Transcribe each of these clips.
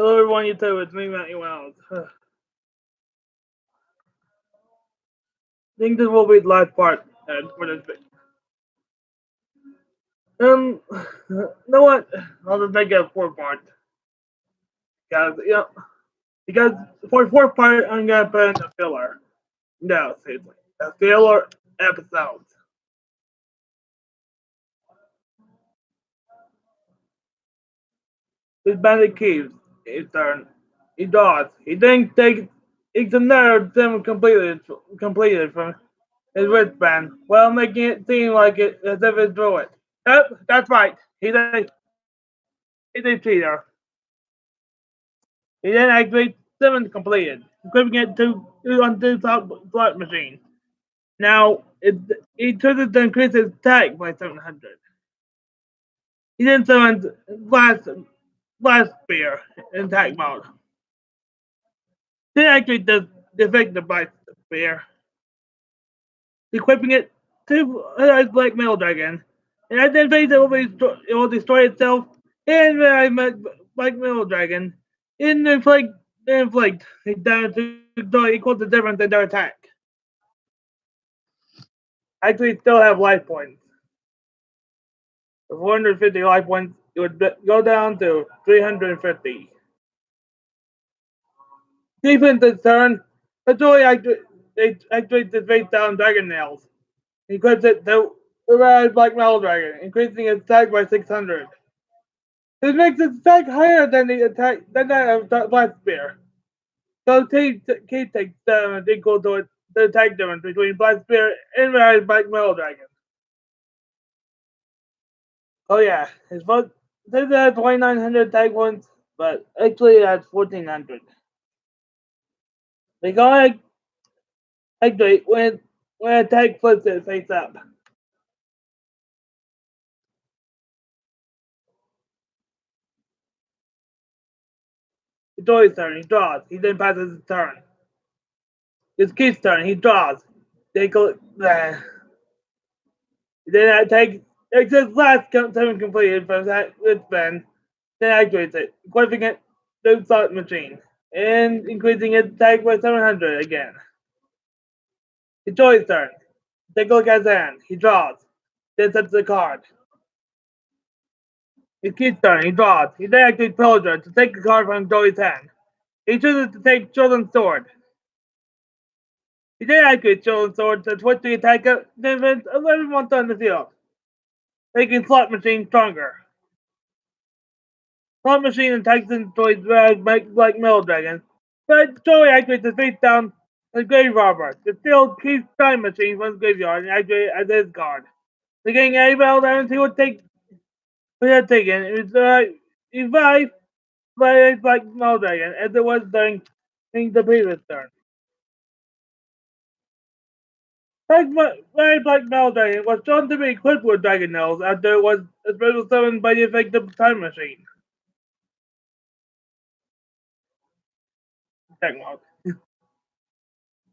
Hello everyone, YouTube, it's me, Matthew Wells. I think this will be the last part for this video. You know what? I'll just make it a 4-part. Because for the 4th part, I'm gonna put in a filler. No, seriously. A filler episode. This bandit keeps his turn. He does. He then takes another 7 completed from his wristband, while making it seem like it as if it's through it. Yep, that's right. He's a cheater. He then activates 7 completed, equipping it on 2 slot machine. Now, he chooses to increase his attack by 700. He then summons Blast Spear in attack mode. Then activates the defective Blast Spear, equipping it to Black Metal Dragon. And at that phase, it will destroy itself and Black Metal Dragon and inflict damage equal to difference in their attack. Actually, still have life points. With 450 life points, it would go down to 350. Defense turn, Hattori activates his face down Dragon Nails. He equips it to ride Black Metal Dragon, increasing its attack by 600. This makes its attack higher than that of Blast Spear. So T takes damage equal to the attack difference between Blast Spear and Black Metal Dragon. Oh yeah, his vote says it has 2,900 attack points, but actually it has 1,400. They can activate when attack flips it face up. It's Dory's turn, he draws, he then passes his turn. It's Keith's turn, he draws. They go he then takes his last 7 completed from that wristband, then activates it, equipping it to slot machine, and increasing its attack by 700 again. It's Joey's turn. Take a look at his hand. He draws. Then sets the card. It's Keith's turn. He draws. He then activates Pillager to take the card from Joey's hand. He chooses to take Children's Sword. He then activates Children's Sword to switch the attack defense of everyone on the field, making Slot Machine stronger. Slot Machine attacks and destroys Black Metal Dragon, but Joey activates his face down the Grave Robber to steal Keith's Time Machine from his graveyard and activate it as his card. The getting any battle damage he would take taken is revived by Black Metal Dragon as it was during the previous turn. Black Metal Dragon was shown to be equipped with Dragon Nails after it was special summoned by the effective Time Machine.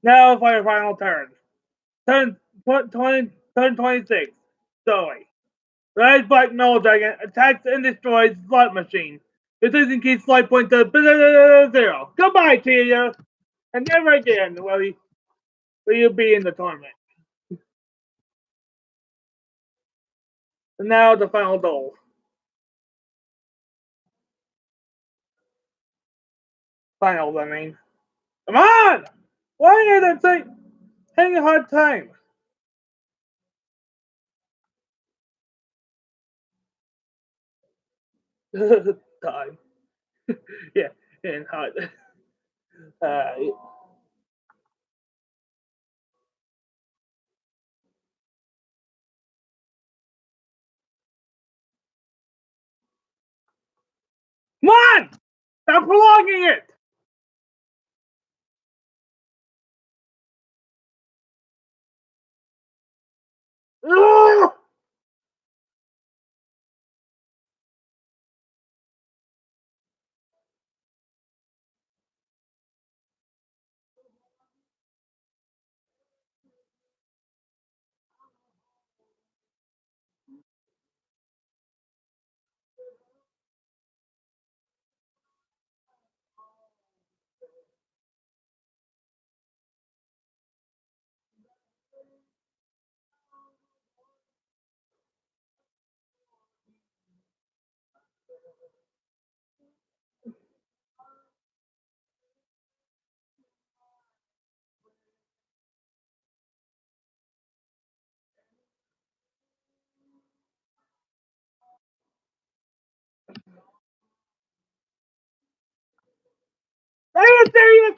Now for your final turn. Turn 26. Zoe. Rise Black Metal Dragon attacks and destroys Slot Machine. Reducing Keith's life point to 0. Goodbye, Tia! And never again will you be in the tournament. And now the final goal. Finals, I mean. Come on! Why are they taking a hard time? Time. Yeah, and hard. Uh, Come on! Stop prolonging it! Ugh! Are you serious?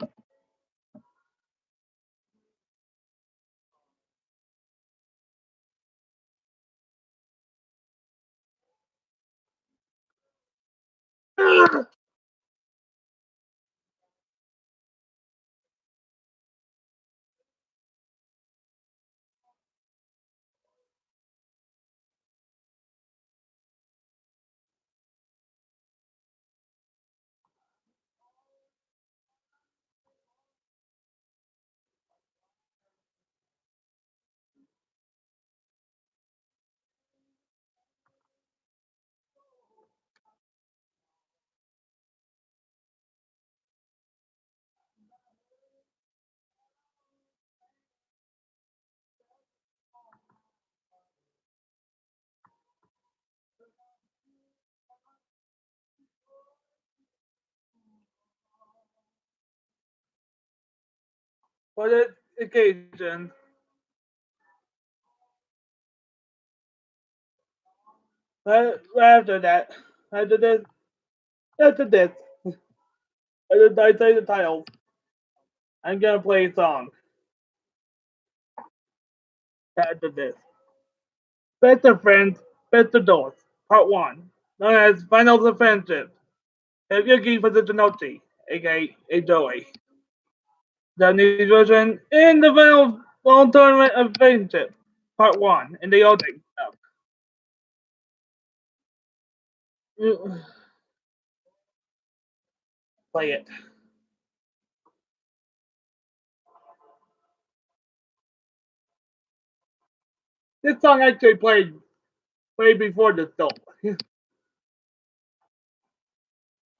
For the occasion. After that, after this, after this, after I say the title, I'm gonna play a song. After this, Best of Friends, Best of Doors, Part 1, known as Finals of Friendship. Have your key for the Tenochi, aka Joey. Japanese version in the final long tournament of friendship, Part 1, in the opening. Play it. This song actually played before the song.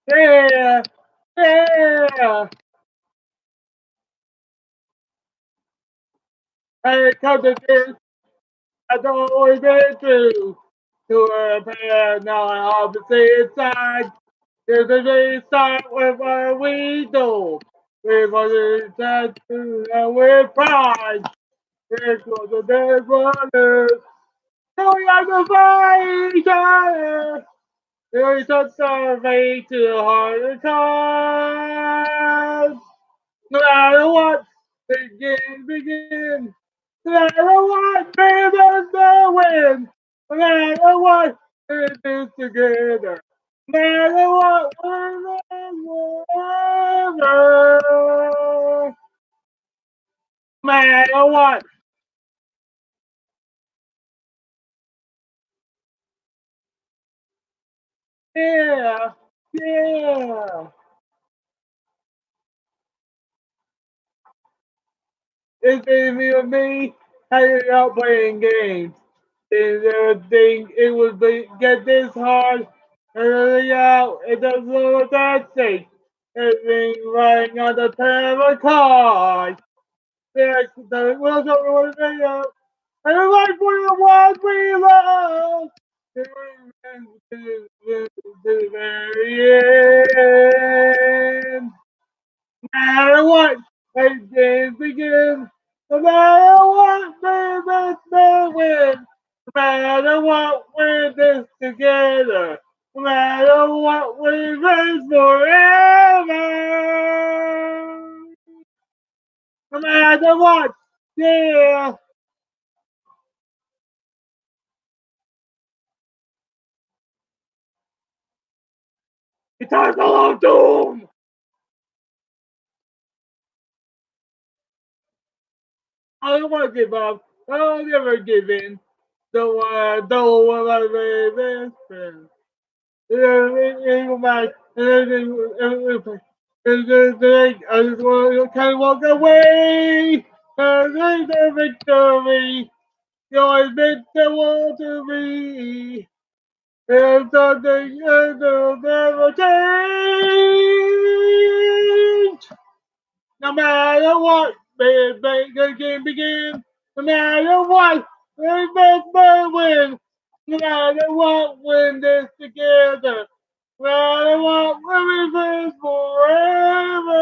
Yeah, yeah. And it comes to this, I don't always been true to a pair. Now I obviously inside. There's a day start with what we do. With what it says and with pride. There's what the dead brothers. So we have to fight each other. There's such a way to the hard times. No matter what, the game begins. No matter what, fans the win. No matter what, we do together. No matter what, we're forever. No matter what. Yeah, yeah. It's easy with me hanging out playing games. Is there a thing it would be get this hard? Everything out, it doesn't look that thing. Everything writing on the pair of a card. There's the wheels over the video. And the life for the ones we love. To the very end. No matter what, as games begin. No matter what, they may win. No matter what, we're this together. No matter what, we raise forever. No matter what, yeah. It's our song doom. I don't want to give up. I don't ever give in. Don't want my best friend. Back, I just want to kind of walk away. There's a victory. You always meant the world to be. There's something that will never change. No matter what, the game begins. No matter what, the best man win. No matter what, win this together. No matter what, we'll be friends forever.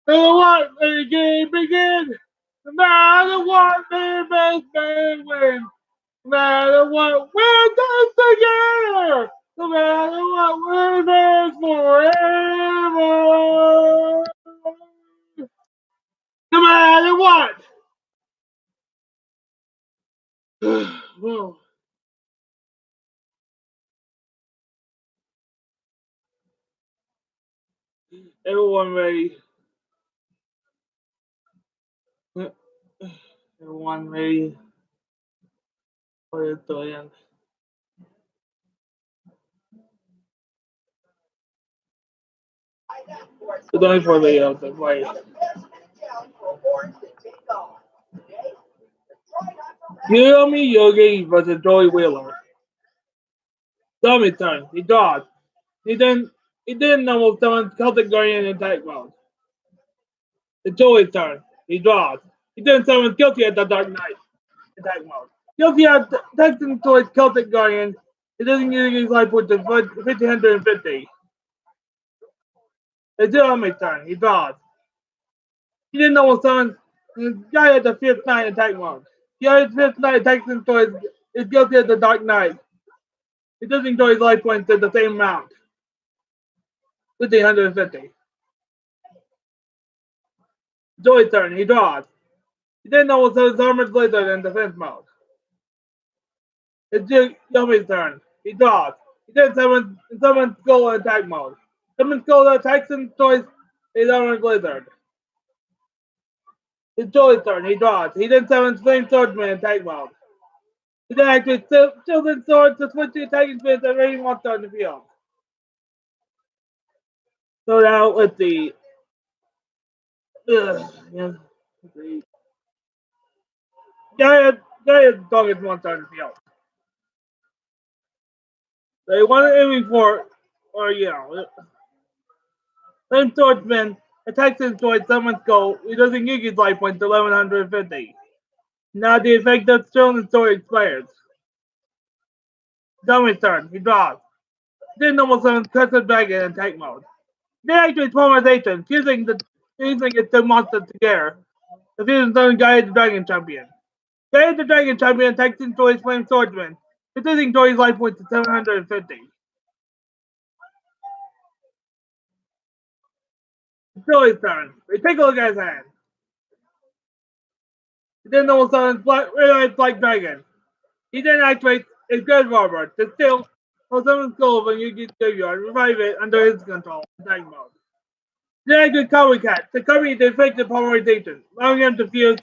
No matter what, the game begins. No matter what, the best man win. No matter what, we're this together. No matter what, we're there forever. No matter what. Well, everyone ready? Everyone ready for the end? It's only for the play. Naomi Yogi versus Joey Wheeler. Dummy turn. He dodged. He didn't know someone Celtic Guardian in attack mode. It's Joey's turn. He draws. He didn't summon guilty at the Dark Knight attack mode. Guilty at Texan towards Celtic Guardian. He doesn't use his life point to 1550. It's Jeremy's turn. He draws. He didn't know what summon the guy at the fifth night attack mode. The other fifth night Texan towards is guilty at the Dark Knight. He doesn't enjoy his life points at the same amount. 1550. Joey's turn. He draws. He didn't know what his armored blizzard in defense mode. It's Yumi's turn. He draws. He then summons Skull in attack mode. Summons Skull attacks and destroys his armored blizzard. It's Joey's turn. He draws. He then summons Flame Swordsman in attack mode. He then activates Children's Sword to switch the attacking space and raining monster on the field. So now let's see. Yeah. Gaia dog is monster on the field. They want to aiming for, or Flame Swordsman attacks and destroys someone's goal. He doesn't use his life points to 1150. Now the effect of Children's Sword expires. Dummy's turn. He draws. Then normal summons Cursed Dragon in attack mode. They activate Polarization, fusing it to monster together. The fusion summons Gaia the Dragon Champion. Gaia the Dragon Champion attacks and destroys Flame Swordsman, reducing Joey's life points to 750. Joey's turn. We take a look at his hand. Then normal summons Black Dragon. He then activates his Good Robber to steal or summon Skull when you get graveyard, revive it under his control, attack mode. Then activates Copycat to copy the effective polarization, allowing him to fuse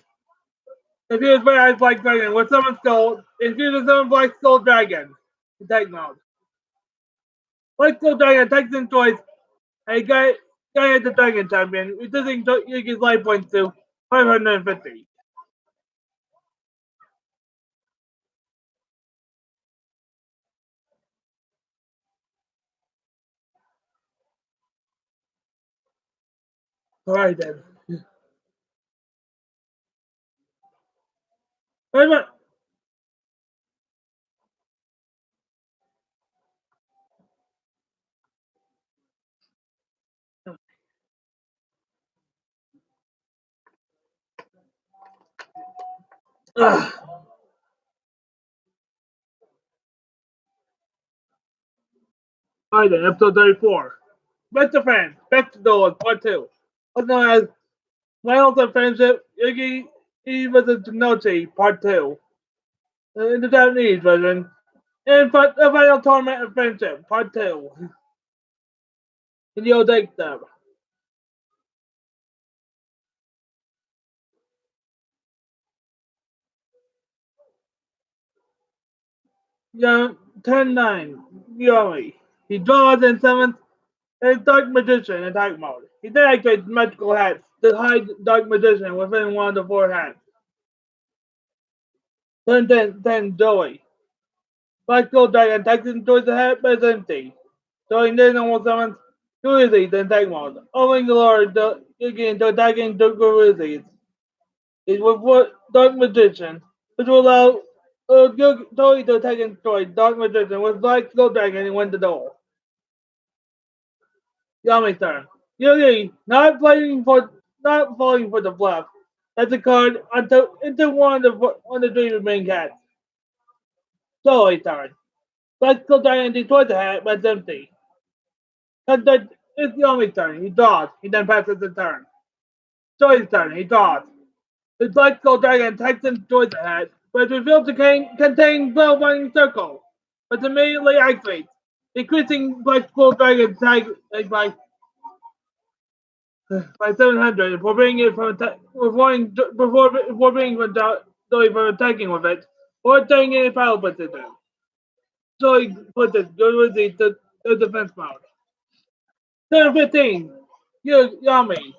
Red Eyes Black Dragon with Summon Skull, infuse a Summon Black Skull Dragon, attack mode. Black Skull Dragon attacks and destroys a Gaia the Dragon Champion, reducing Yugi's life points to 550. Alright then. Wait a minute. Alright then, episode 34. Best of Friends, Best of Doors, Part 2. Also known as Finals of Friendship, Yugi vs. Nochi, Part 2. In the Japanese version. And the Final Tournament of Friendship, Part 2. In the Odex dub. Young, turn 9, Yomi. He draws and summons a Dark Magician in attack mode. He then activates magical hats to hide Dark Magician within one of the 4 hats. Turn 10, Joey. Black Gold Dragon attacks and destroys the hat, but it's empty. Joey then almost summons Guruzi in attack mode, opening the Lord Yugi into attacking Guruzi. He's with Dark Magician, which will allow Joey to attack and destroy Dark Magician with Black Gold Dragon and win the duel. Yami's turn. Yugi, not falling for the bluff. That's a card into one of the 3 remaining cats. Joey's turn. Black Skull Dragon destroys the hat, but it's empty. Then it's the only turn. He draws. He then passes the turn. Joey's turn. He draws. The Black Skull Dragon attacks and destroys the hat, but it's revealed to contain Spellbinding Circle, but immediately activates, increasing Black Skull Dragon's attack by 700 before bringing it from before bringing Joey from attacking with it, or turning any battle position. Joey puts it good with the defense mode. Turn 15. Yami.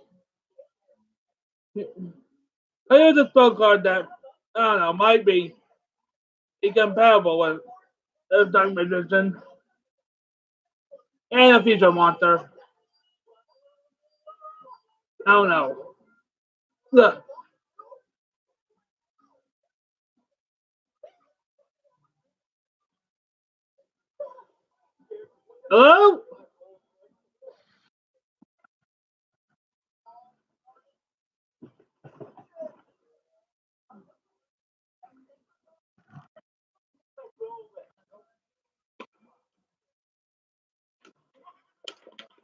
Here's a spell card that I don't know might be incomparable with Dark Magician and a future monster. I don't know. Look. Hello?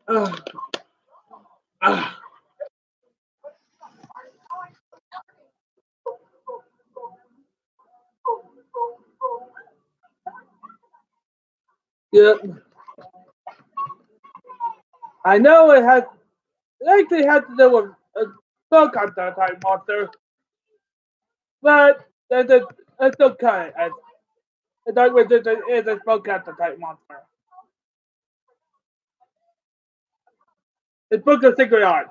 Uh, uh, yeah. I know it actually has to do with a spell counter type monster, but it's okay. As the Dark Magician is a spell counter type monster. It's Book of Secret Art.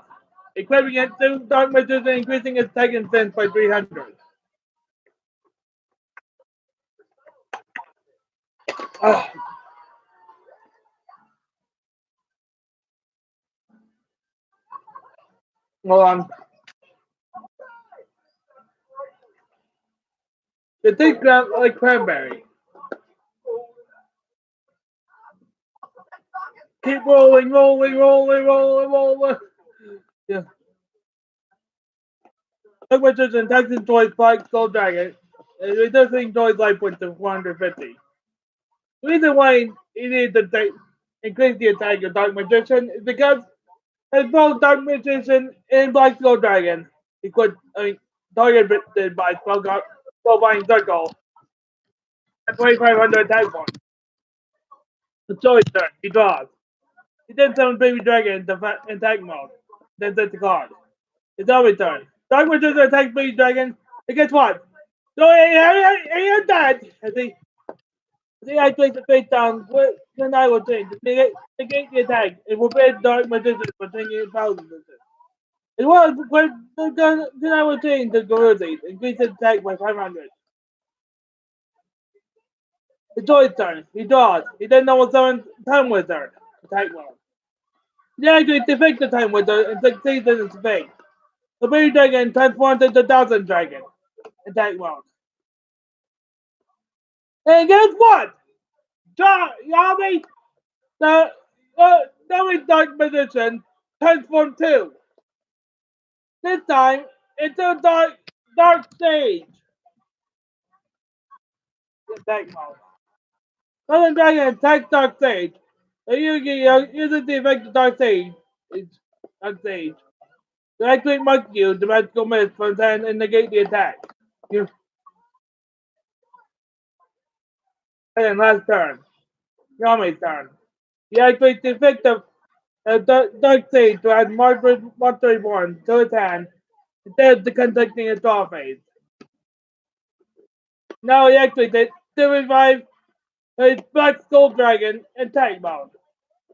Equipping it to Dark Magician, increasing its attack and defense by 300. Uh, hold on. It tastes like cranberry. Keep rolling, rolling, rolling, rolling, rolling. Yeah. Dark Magician attacks and toys Black Skull Dragon. It does enjoy life points to 450. The reason why he needed to increase the attack of Dark Magician is because as both Dark Magician and Black Skull Dragon, he could, targeted by Spellbinding Circle at 2500 attack points. The choice turn, he draws. He then summons Baby Dragon into attack mode, then sets the card. It's our turn. Dark Magician attacks Baby Dragon, and guess what? So he had that! As he activates the face down, then I will change. Negate the attack. It will prevent Dark Magician from taking power position. It was, but then I will change the Gorilla increase his attack by 500. It's Joy's turn. He draws. He then double summons Time Wizard. Attack mode. He activates the fake the Time Wizard and succeeds in its fate. The Baby Dragon transforms into Thousand Dragon. Attack mode. And guess what? Yami, the Yami Dark Magician transformed too. This time into Dark Sage. Attack mode. Southern Dragon attacks Dark Sage. Uses the effect of Dark Sage. It's Dark Sage. To activate Monkey, the magical mist from hand and negate the attack. You and last turn. Yami's turn. He activates the effect of Dark Sage to add Monster Reborn to his hand instead of conducting a draw phase. Now he activates it to revive his Black Skull Dragon attack mode.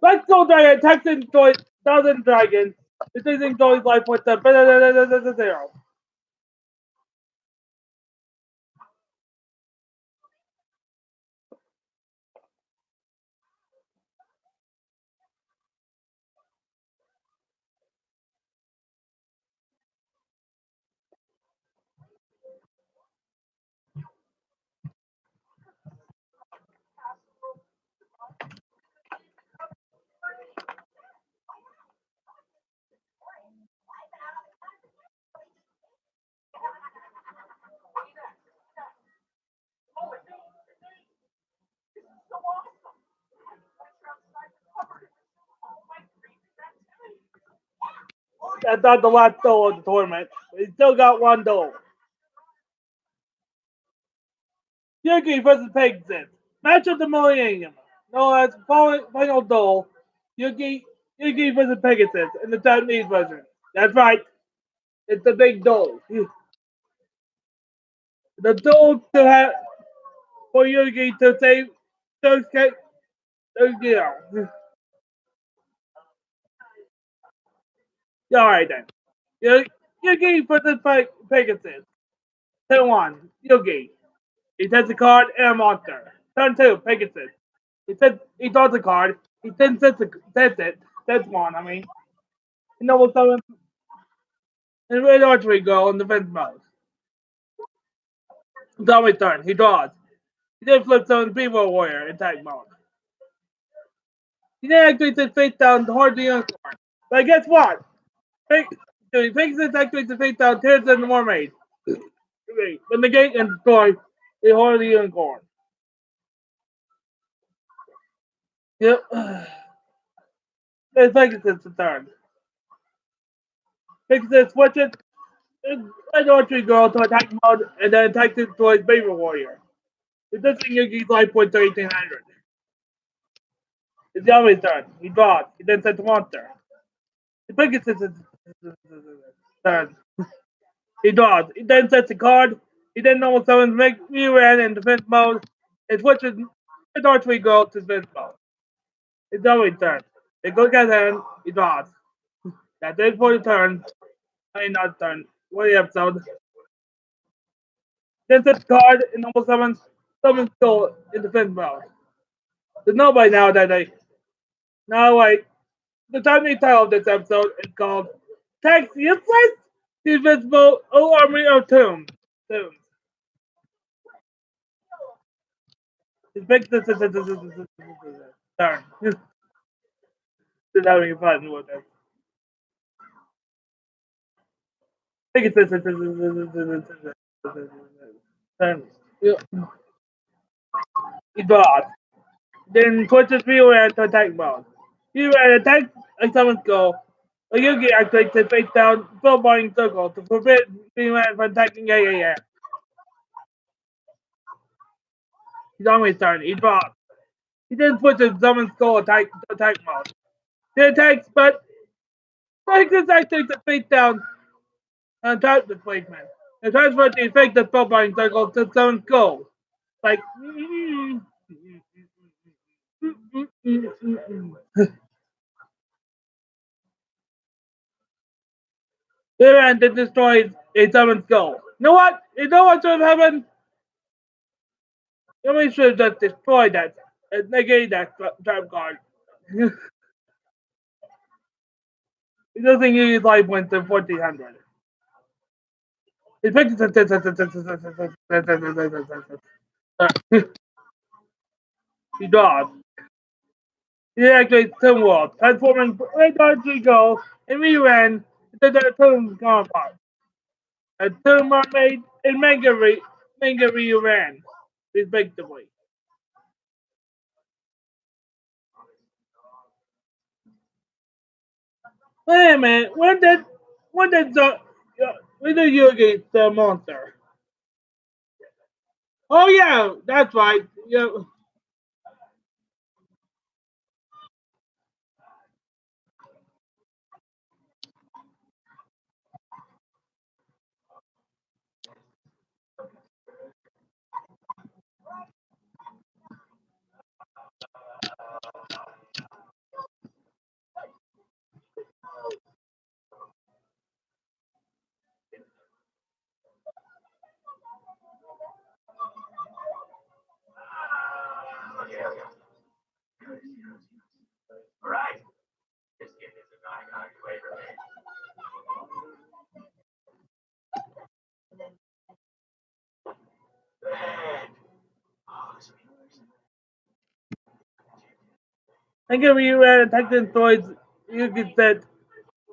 Black Skull Dragon attacks and destroys Thousand Dragons, reducing Joey's life points to 0. That's not the last duel of the tournament. But he still got one duel. Yugi versus Pegasus. Match of the millennium. Known as final duel. Yugi Yugi versus Pegasus in the Japanese version. That's right. It's the big duel. The duel to have for Yugi to save those yeah. Yeah, alright then. Yugi versus Pegasus. Turn 1, Yugi. He sets a card and a monster. Turn 2, Pegasus. He draws a card. He then sets it. Sets one, I mean. And Noble Summon and Red Archery Girl in defense mode. Zombie turn. He draws. He then flips on Beaver Warrior in attack mode. He then activates his face down to Hard the Unicorn. But guess what? Pegasus activates his face down, tears in the Mermaid. Then negate and destroy the Hard the Unicorn. Yep. It's Pegasus' turn. Pegasus switches Red Archery Girl to attack mode and then attacks it towards Beaver Warrior. Reducing Yugi's life point to 1800. It's Yami's turn. He draws. He then sets a monster. He picks his turn. He draws. He then sets a card. He then normal summons Muran in defense mode and switches Red Archery Girl to defense mode. It's Yami's turn. He goes at hand. He draws. That's it for the turn. I mean, not turn. For the episode. Then sets a card and normal summons Skull in defense mode. So know by now that the Japanese title of this episode is called Tax Useless Invisible Army of Tombs. It's big turn. Just having fun with it. I think it's turn. He draws. Then switches Fury to attack mode. Fury attacks a summons go. A Yugi activates his face down spellbinding circle to forbid Fury from attacking AAF. He's on his turn. He draws. He then switches summon skull attack to attack mode. He attacks, but Pegasus activates his face down and attack displacement. It transfers the effect of spellbinding circle to summon skull. Like and it destroys a summon skull. You know what? You know what should have happened? Somebody should have just destroyed that and negate that trap card. He doesn't use life points to 1400. He picks he draws. He activates Tomb World, transforming Red Archery Girl and Reran into their Tomb counterpart. A Tomb Mermaid and Mega Reran, respectively. Wait a minute, when did Yugi the monster? Oh yeah, that's right. Yeah. Mega Reran attacked and destroys Yugi's set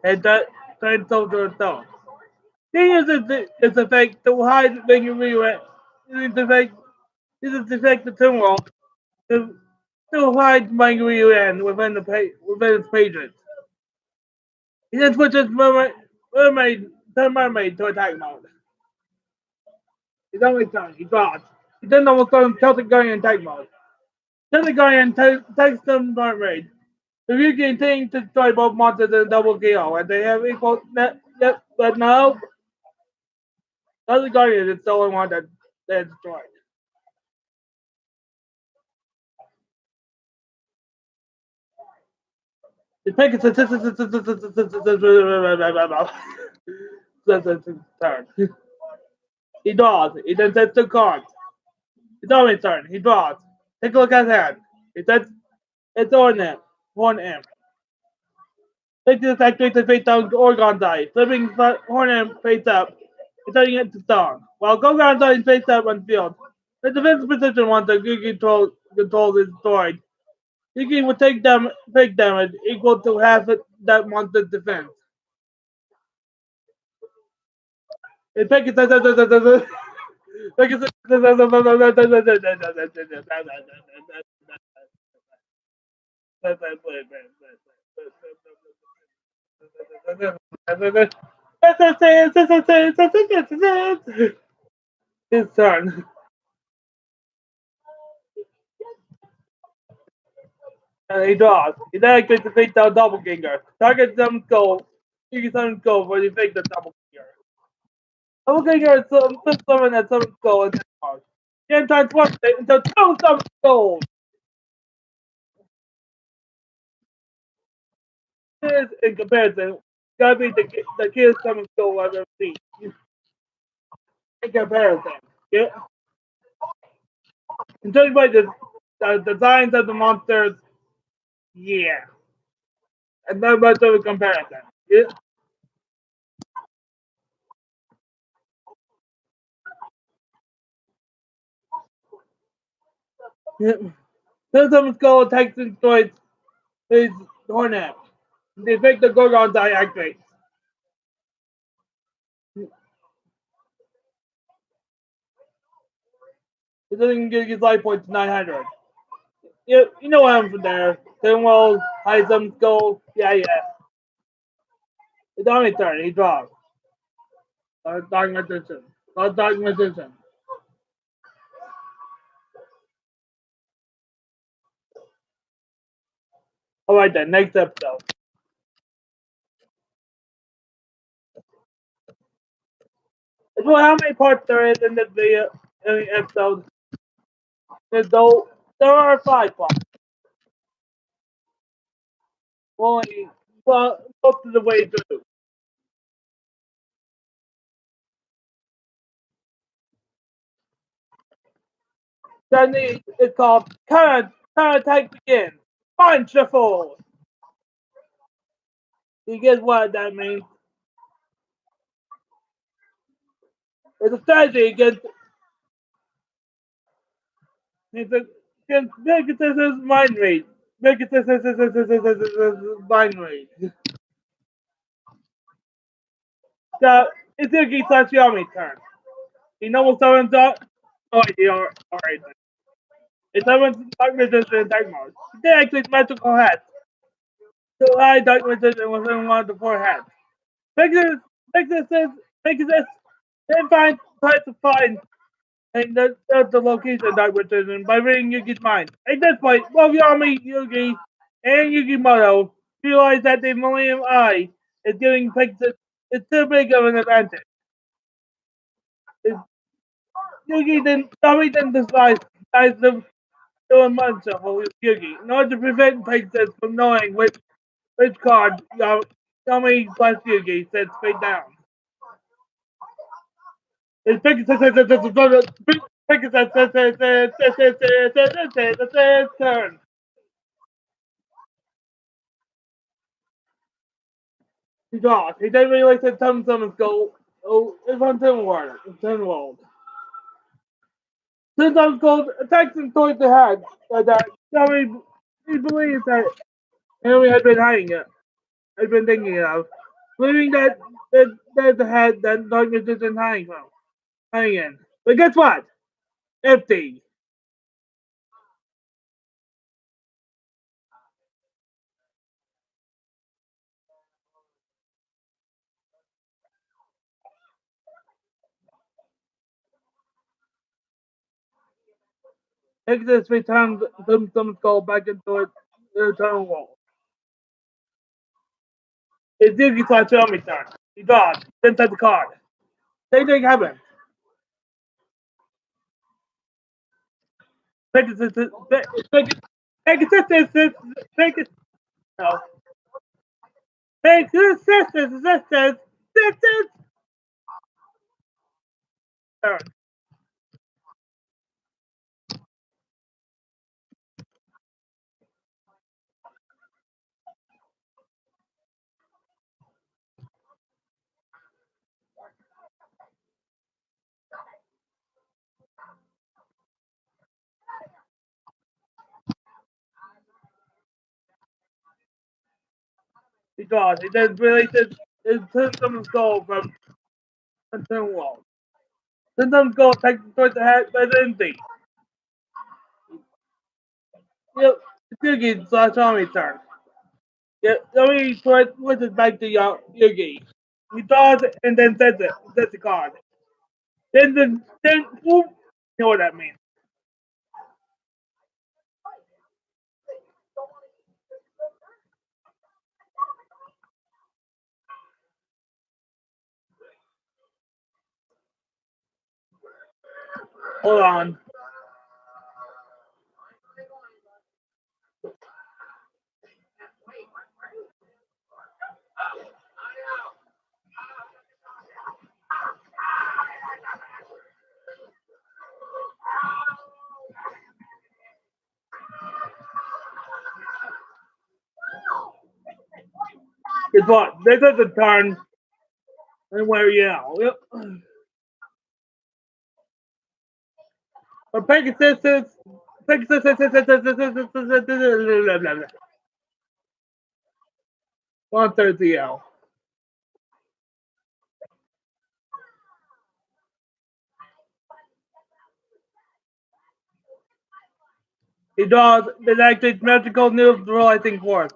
and turns over herself. He uses its effect to hide Mega Reran. Uses the effect of Tomb World to hide Mega Reran within its pages. He then switches mermaid to attack mode. He's only turn. He draws. He then almost throws Celtic Guardian in attack mode. Celtic Guardian takes them mermaid. The Ryugi intending to destroy both monsters in a double KO, and they have equal net, yet, but no. Celtic Guardian is the only one that is destroyed. The Pegasus turn. He draws. He then sets two cards. It's Owen's turn. He draws. Take a look at his hand. He sets it's Ornament. Horn Imp. Take this activates the face down Orgon's eye. Flipping Horn Imp face up. And turning it to stone. While Gorgon's eye is face up on field. The defensive position once the control is destroyed. Yugi will take damage equal to half that monster's defense. It takes his turn. And he draws. He then activates the face down doppelganger. Target them goal. Yugi summons goal for the fake the doppelganger. Doppelganger is summon at summons goal and charge. Game time twice until two summons gold. This in comparison, gotta be the kid's summons goal I've ever seen. In comparison. Yeah. And judging by the designs of the monsters, yeah. And not much of a comparison. Yeah. Yeah. Summons goal attacks and destroys his Hornet. The effect of Gorgon's eye activates. It doesn't give his life points to 900. You know what I'm from there. Tinwell, high summons goal. Yeah. It's on his turn. He draws. Dark Magician. Dark Magician. Alright then, next episode. Well, how many parts there is in this video, in the episode? There are 5 parts. Only, well, most of the way through. Then it's called Counter Attack Begins. Find Shuffle. You get what that means? It's a strategy against Megathes's mind read. Megathes's mind read. So it's Yugi / Yami's turn. He normal summons up. Oh, alright. It summons Dark Magician in Dark Mode. He activates magical hat. So I Dark Magician within one of the 4 hats. Pegasus then tries to find and the location of Dark Magician by reading Yugi's mind. At this point, both Yami, Yugi, and Yugimoto realize that the Millennium Eye is giving Pegasus it's too big of an advantage. Yami then decides to do a mind shuffle with Yugi in order to prevent Pegasus from knowing which card Yami plus Yugi sets straight down. It's Pegasus turn. He draws. He then realizes that some summons go. Oh, it's on Tinwald. Since I'm cold, attacks him towards the head. That he believes that Henry had been hiding it. Had been thinking of. Believing that there's a head that darkness isn't hiding from. Hiding in. But guess what? Empty. Pegasus returns Tumtum's skull back into its eternal wall. It's Yugi Satomi's turn. He draws, then sets the card. Same thing happens. Pegasus, Pegasus, Pegasus, Pegasus, no. Pegasus, turn. He draws. He then releases his Tumtum's skull from the eternal wall. Tumtum's skull takes towards the head, but it's empty. Yep, it's Yugi Satomi's turn. Yep, Yogi puts it back to Yugi. He draws it and then sets the card. Then, whoop, you know what that means. Hold on. Guess what? This is the turn and where you know. Yep. But Pegasus, 130 L. He draws the active magical neutralizing force,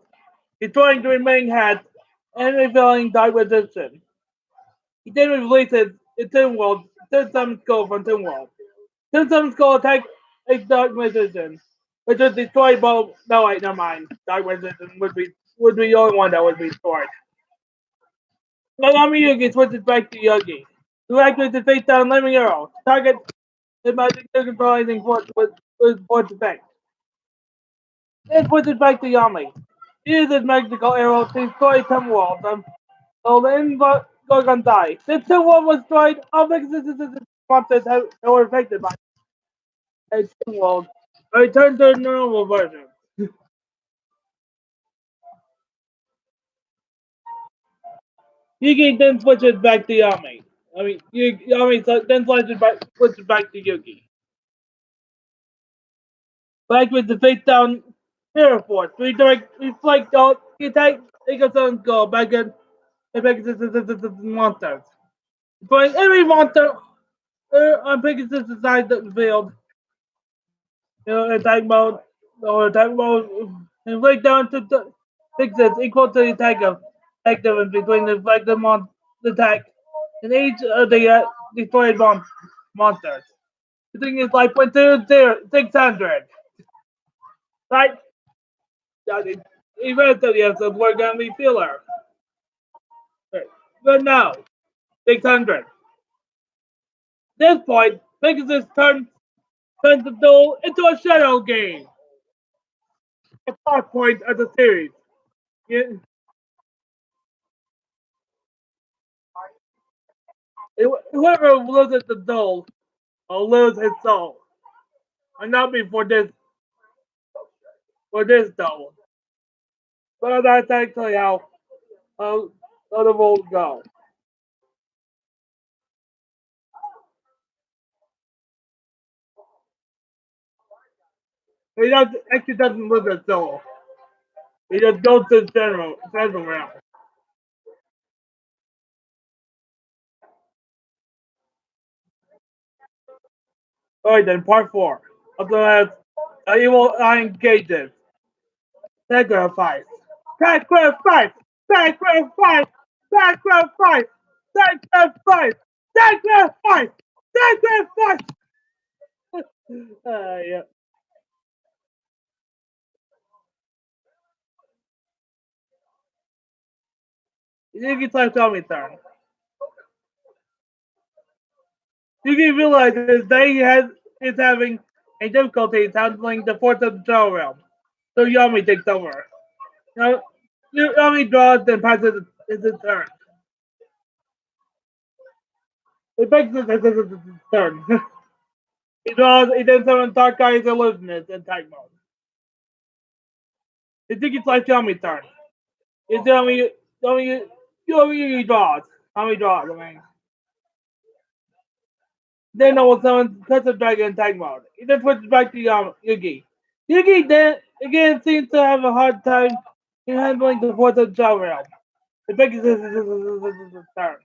destroying the remaining hats and revealing dark resistance. He then releases the Toon World, Toon Skull from Toon World. Toon Skull attacks a dark resistance, which would destroy both. No, wait, never mind. Dark resistance would be the only one that would be destroyed. Nagami Yugi switches back to Yugi. To activate the face down Lemon Arrow. Target the magic neutralizing force with force effect. Then switches back to Yami. He uses magical arrow to destroy Temple World. So the Gorgon die. The Temple World was destroyed. All monsters that were affected by a Temple World return to the normal version. Yugi then switches back to Yami. Yami then switches back to Yugi. Back with the face down Mirror Force. Reflect all the attack Egosun's goal back in the monsters. Destroying every monster on Pegasus side of the field. Attack mode and break down to the fixes equal to the attack difference between the reflected attack and each of the destroyed monsters. The thing is like 600. Right? Eventually, we're gonna be filler. But now, 600. At this point, Pegasus turns the duel into a shadow game. A plot point of the series. Yeah. Whoever loses the duel will lose his soul. And not be for this duel. But that's actually how the rules go. Actually doesn't lose his soul. He just goes to the central realm. Alright then, part 4. Up the last evil eye engages. Sacrifice. Sacrifice! Sacrifice! Sacrifice! Sacrifice! Sacrifice! Sacrifice! Yeah. Yugi slash Yami's turn. Yugi realizes that is having a difficulty handling the force of the Shadow Realm, so Yami takes over. Now, Yami draws and passes his turn. It makes his turn. He draws, he then summons Dark Eyes Illusionist in type mode. It's Yugi slash Yami's turn. It's Yami draws. Yami draws, I mean. Then all of a sudden, cuts a dragon in tank mode. He then switches back to Yugi. Yugi then again seems to have a hard time in handling the force of the Shadow Realm. It begs his turn.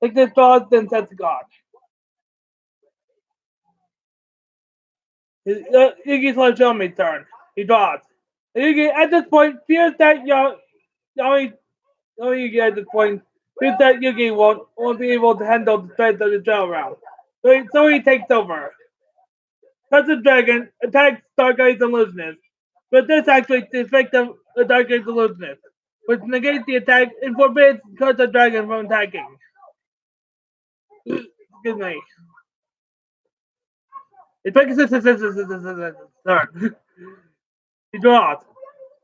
Like this draws, then sets God. Yugi slash Yami's turn. He draws. Yugi at this point fears that Yugi at this point fears that Yugi won't be able to handle the threat of the Shadow Realm. So he takes over. Cousin Dragon attacks Dark Eyes Illusionist, but this actually defects the Dark Eyes Illusionist, which negates the attack and forbids Cousin Dragon from attacking. Excuse me. It takes his turn. He draws.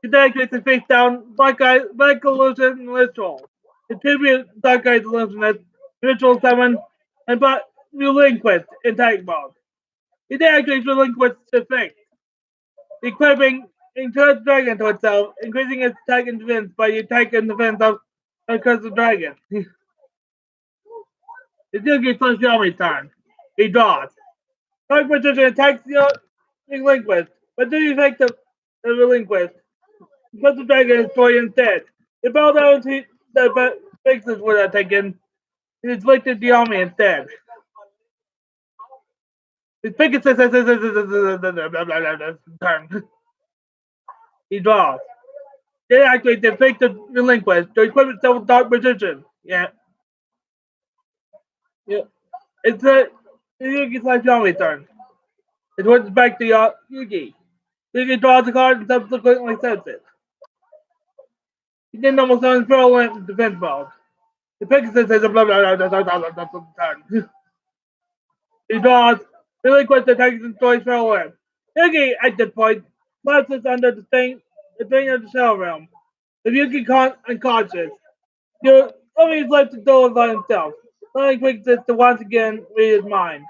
He activates his face down Black Illusion Ritual. Attribute Dark Eyes Illusionist, Ritual Summon, and Relinquish in attack mode. He deactivates Relinquish effect, equipping Encourage Dragon to itself, increasing its attack and defense by the attack and defense of Cursed Dragon. It's Yugi slash Yami's turn. He draws. Dark Magician attacks the Relinquish, but due to the effect of the Relinquish, Cursed Dragon is destroyed instead. The bell down that fixes were taken, it inflicted the Yami instead. His Pegasus turn. He draws. They activate the fake the Relinquish to equip itself with Dark Magician. Yeah. Yeah. It's a Yugi slash Yami turn. It switches back to Yugi. Yugi draws a card and subsequently sets it. He then almost summons Pearl Lamp in defense mode. The Pegasus has a turn. He draws, relinquish the Texas and destroys Pearl Lamp. Yugi, at this point, collapses under the thing of the Shadow Realm. If Yugi unconscious, Yami is left to deal by himself. Only quick to once again read his mind.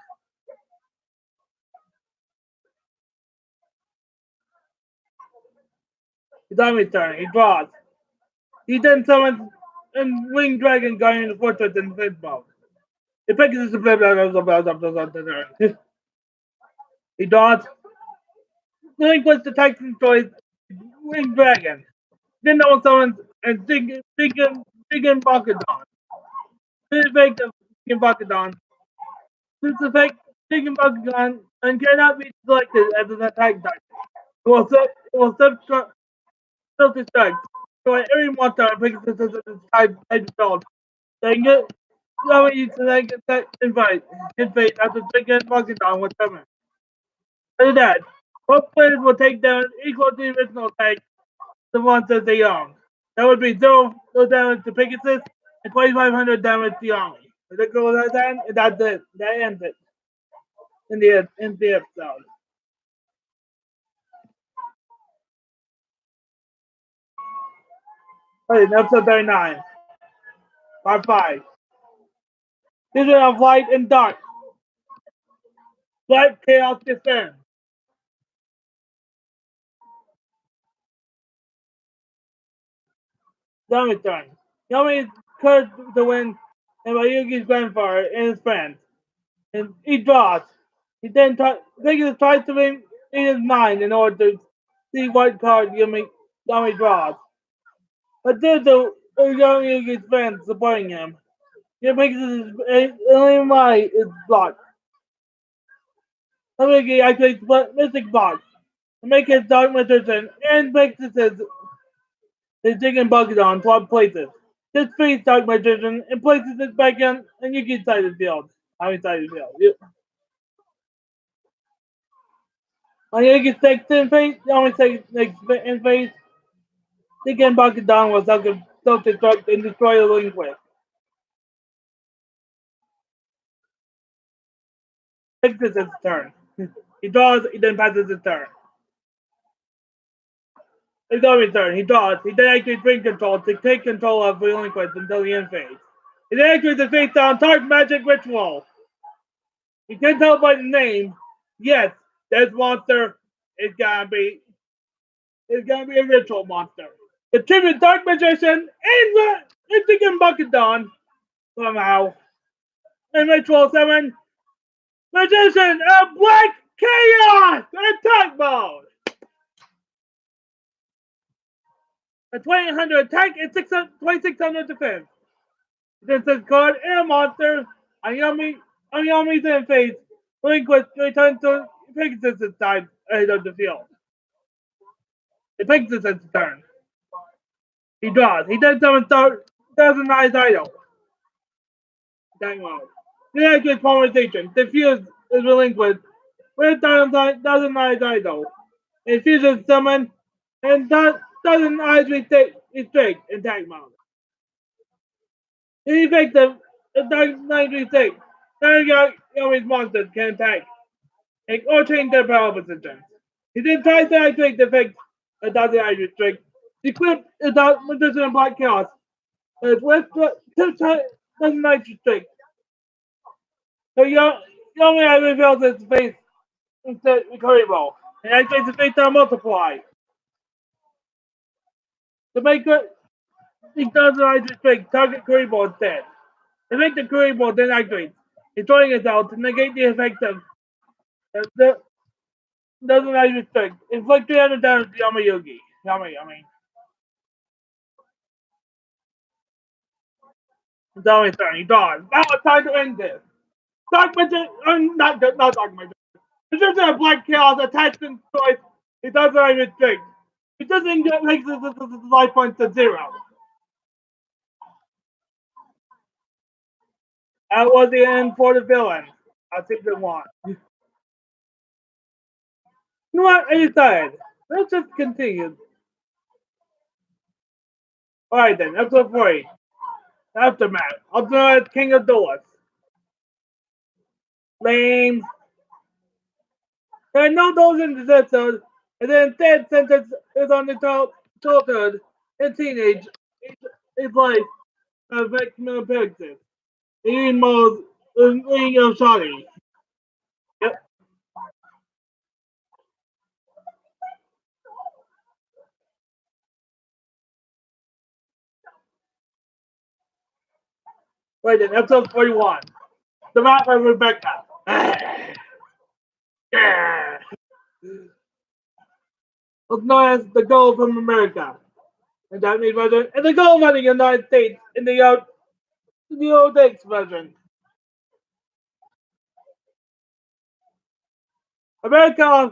It's Yami's turn. He draws. He then summons a winged dragon guarding the fortress in defense mode. The Pegasus he draws. Relinquish the Titan destroys winged dragon. Then no one summons a Diggin Bakadon. This effect of Diggin Bakadon. This effect Diggin Bakadon and cannot be selected as an attack type. It will self-destruct. So at every monster Pegasus is type developed. Then get Yami to then get invite. His fate after Diggin Bakadon was summoned. After that, both players will take down equal to the original attack the monsters they own. That would be 0 damage to Pegasus and 2,500 damage to Yami. If that goes like that, and that's it. That ends it in the episode. Alright, episode 39. Part 5. Vision of Light and Dark. Black Chaos Descends. Yami's turn. Yami is cursed to win and by Yugi's grandfather and his friends. And he draws. He then tries to read his mind in order to see what card Yami draws. But due to Yugi's friends supporting him, he makes his only mind is blocked. Yugi activates Mystic Box to make his Dark Magician and makes his Diggin Bakadon swap places. This frees Dark Magician and places it back in Yugi's side of the field. Yami's side of the field. Yep. On Yugi's second phase, Yami's second phase, Diggin Bakadon was self-destruct and destroy the Linquist. Takes his turn. He draws, he then passes his turn. It's not his turn. He draws. He then activates ring control to take control of the Linquist until the end phase. He then activates the face down Dark Magic Ritual. You can tell by the name, yes, this monster is gonna be a ritual monster. The tribute Dark Magician and the Buckendon somehow. In Ritual 7, Magician of Black Chaos attack mode. A 2000 attack and 2600 defense. This is card and a monster. Ayami's in phase. Linquist returns to Pegasus' side ahead of the field. It Pegasus' turn. He draws. He then summons Thousand Eyes Idol. Attack mode. The active polarization. Diffuse is relinquished with Thousand Eyes Idol. Infusion summon and Thousand Eyes restrict attack mode. The effective Thousand Eyes restrict. Yami's monsters can attack or change their power positions. He then tries to activate the effect of Thousand Eyes restrict. Equip the Magician of Black Chaos. With Thousand Eyes restrict. So Yami reveals his face instead of Curry Ball. And activates the face down multiply. To make it, he doesn't restrict target Curry Ball instead. To make the Curry Ball then activates, destroying itself to negate the effect of the doesn't restrict. Inflict 300 damage to Yami. It's always turn. He draws. Now it's time to end this. Dark Magician, not Dark Magician. Magician of Black Chaos attached in choice. He doesn't restrict. He doesn't get makes his life points to 0. That was the end for the villain. I think they won. You know what? I decided. Let's just continue. Alright then, episode 40. Aftermath. Ultimate King of Duelists. Lame. There are no duels in this episode, and then instead, since it's on the childhood and teenage, it's life of X-Men Pegasus. Ian Mo's Ring of Shotty. Yep. Right then, episode 41. The Map of Rebecca. Was known as the Gold from America. And Japanese version, and the Gold from the United States in the old X version. Rebecca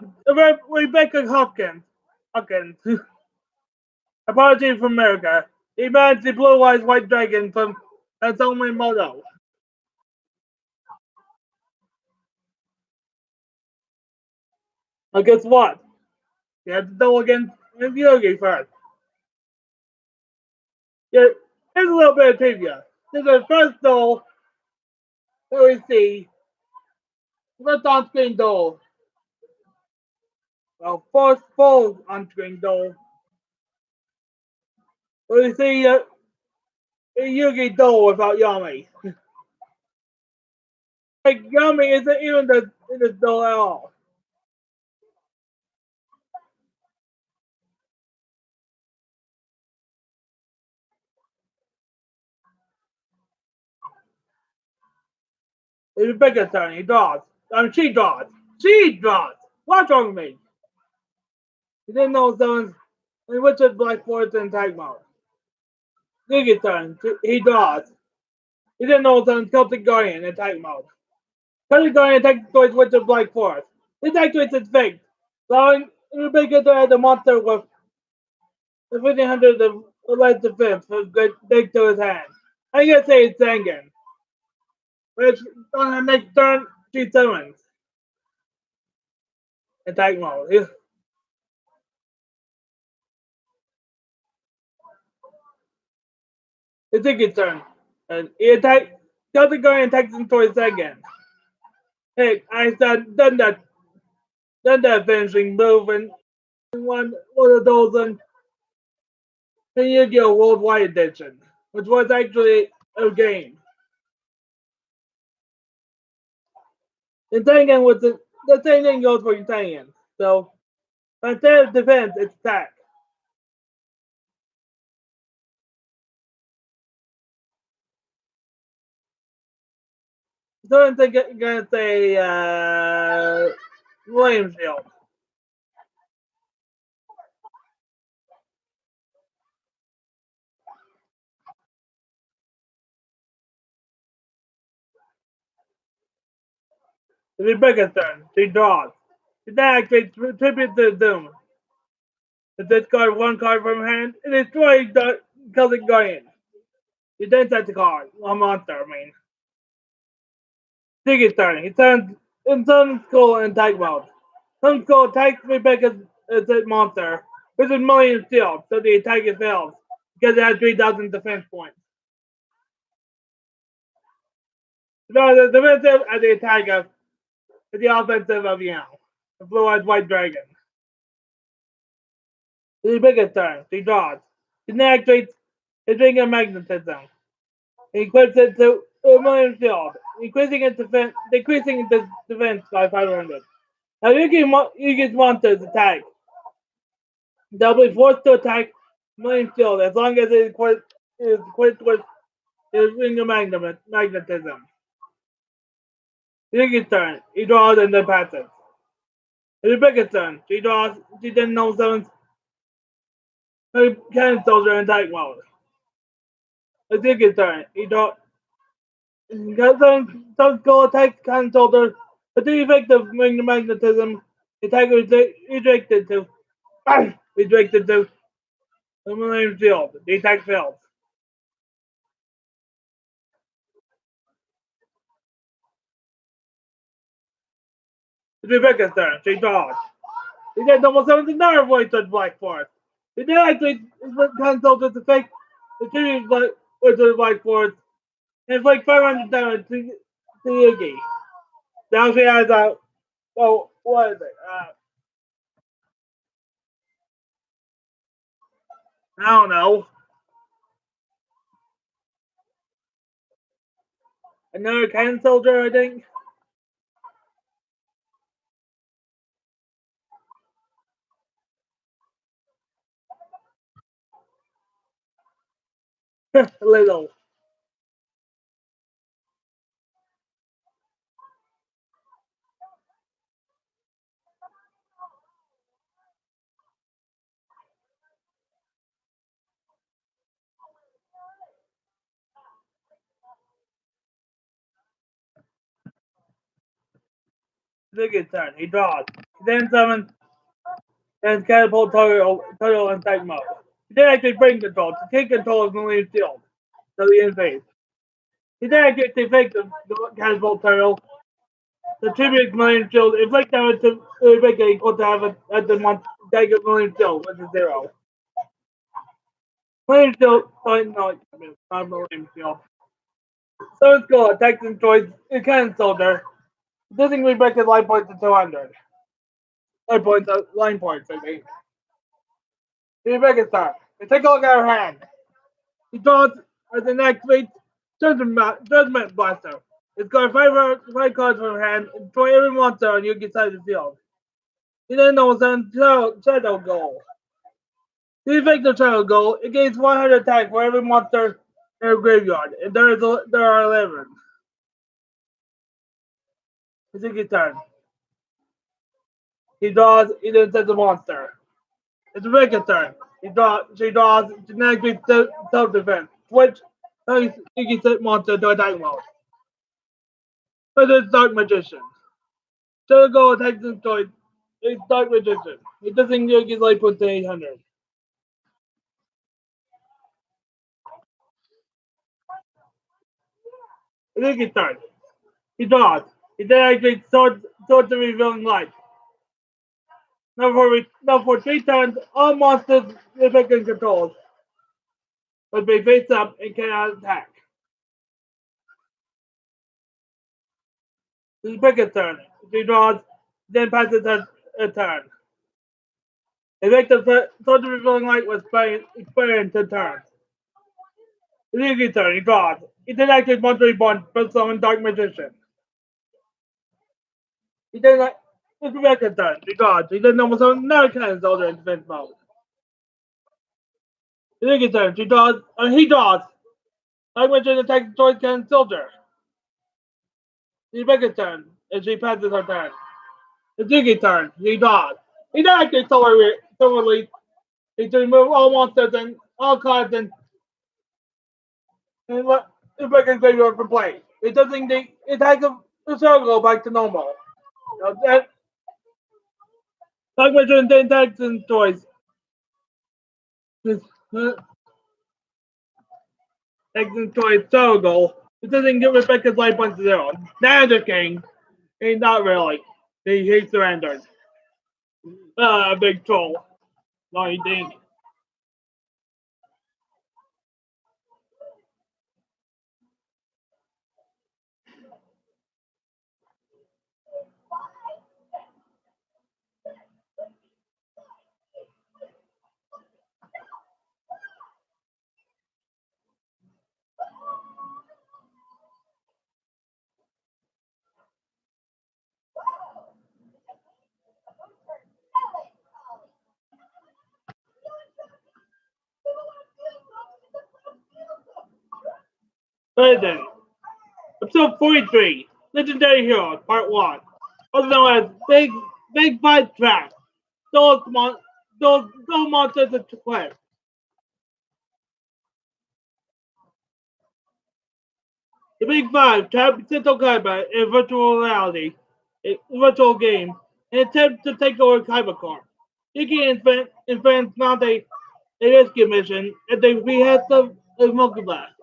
Hopkins. Apology from America. He managed the Blue Eyes White Dragon from Natsumi Moto. Now guess what? You have to duel against Yogi first. Yeah, here's a little bit of trivia. This is the first duel that we see. First on-screen duel. Well, first full on-screen duel. We see Yugi duel without Yami. Like Yami isn't even in the duel at all. It's Rebecca's turn. He draws. She draws. What's wrong with me? He didn't know someone's in Richard Black Forest in tag mode. Yugi's turn. He draws. He didn't know someone's Celtic Guardian in tag mode. Celtic Guardian attacks towards Richard Black Forest. This activates its fate, allowing Rebecca to add the monster with the 1500 of Light Defense for good dig to his hand. I gotta say it's Zangan. Which on the next turn, she summons. Attack mode. It's a turn. And he attack doesn't go and attacks him twice again. Hey, I said done that finishing move and one of those in Yu-Gi-Oh! Worldwide Edition, which was actually a game. And Tengen was the same thing goes for Tengen. So instead of defense, it's attack. So I'm gonna say William Shield. Rebecca's turn. She draws. She then activates Tribute to Doom. To discard one card from her hand and destroy the Celtic Guardian. You then set the card. A monster, I mean. Ziggy's turn. He turns in Sun Skull in attack mode. Sun Skull attacks Rebecca's monster, which is Million Steel, so the attack is failed because it has 3,000 defense points. No, the defensive and the attack of the offensive of the blue-eyed white dragon. Rebecca's turn. She draws. She then activates his ring of magnetism. He equips it to a million shield, decreasing its defense by 500. Now Yugi's monsters attack. They'll be forced to attack million shield as long as it is equipped with his ring of magnetism. Yugi's turn. He draws and then passes. Rebecca's turn. She draws. She then no summons her cannon soldier in attack mode. It's Yugi's turn. He draws. Some go attack cannon soldier. But the effect of magnetism, the attack was redirected to the Millennium Shield. The attack failed. It's Rebecca's turn. She dodged. He then almost summons another voice of Black Forest. He then activates his cannon soldier to fake the two Wizard of Black Forest and inflict 500 damage to Yugi. Now she has a. Oh, what is it? I don't know. Another cannon soldier, I think. Little. Ziggy's turn. He draws. He then summons and catapult Turtle in attack mode. He then actually brain control to take control of Millennium Shield to the end phase. He then activates the effect of the catapult Turtle to tribute Millennium Shield, inflict damage to Rebecca equal to have at the month attack of Millennium Shield, which is 0. Millennium Shield, no, not Millennium Shield. Sun Skull attacks and destroys a cannon soldier, reducing Rebecca's line points to 200. Line points, I think. Rebecca's turn. We take a look at her hand. He draws as an activates Judgment Blaster. It's got five cards from her hand and destroy every monster on Yugi's side of the field. He then knows on Shadow Goal. The effect of Shadow Goal, it gains 100 attack for every monster in her graveyard, and there are 11. It's Yugi's turn. He draws, he then sets a monster. It's Rebecca's turn. She draws, she then activates self-defense. Switch Yugi's set monster to attack mode. But it's Dark Magician. Shadow Goal attacks and destroys. It's Dark Magician. It doesn't Yugi's life points to 800. Yugi's turn. He draws. He then activates Swords of Revealing Light. Now for 3 turns, all monsters Rebecca controls must be face up and cannot attack. This is Becca's turn. If he draws, then passes a turn. The victim thought the revealing light was experienced in turn. Yugi's turn. He draws. He then activates Monterey Bond, but summon Dark Magician. He then it's Rebecca's turn. He draws. He then almost summon another cannon soldier in defense mode. Yugi's turn. He draws. Dark Magician attacks the Toy Cannon Soldier. Rebecca's turn. And she passes her turn. It's Yugi's turn. He draws. He then activates Solar Leaf. He to remove all monsters and all cards and let Rebecca's graveyard from play. It doesn't it takes the circle back to normal. That Dark Magician then attacks and destroys. Toy circle. It doesn't give Rebecca's life points to 0. Now the king. He's not really. He surrendered. Big troll. No, he didn't. Listen, episode 43, Legendary Heroes, Part 1. Also known as Big Fight Trap. Those monsters of quest. The Big Five trap Seto Kaiba in virtual reality, a virtual game, and attempt to take over Kaiba Corp. Yuki and friends mount a rescue mission at the behest of Monkey Blast.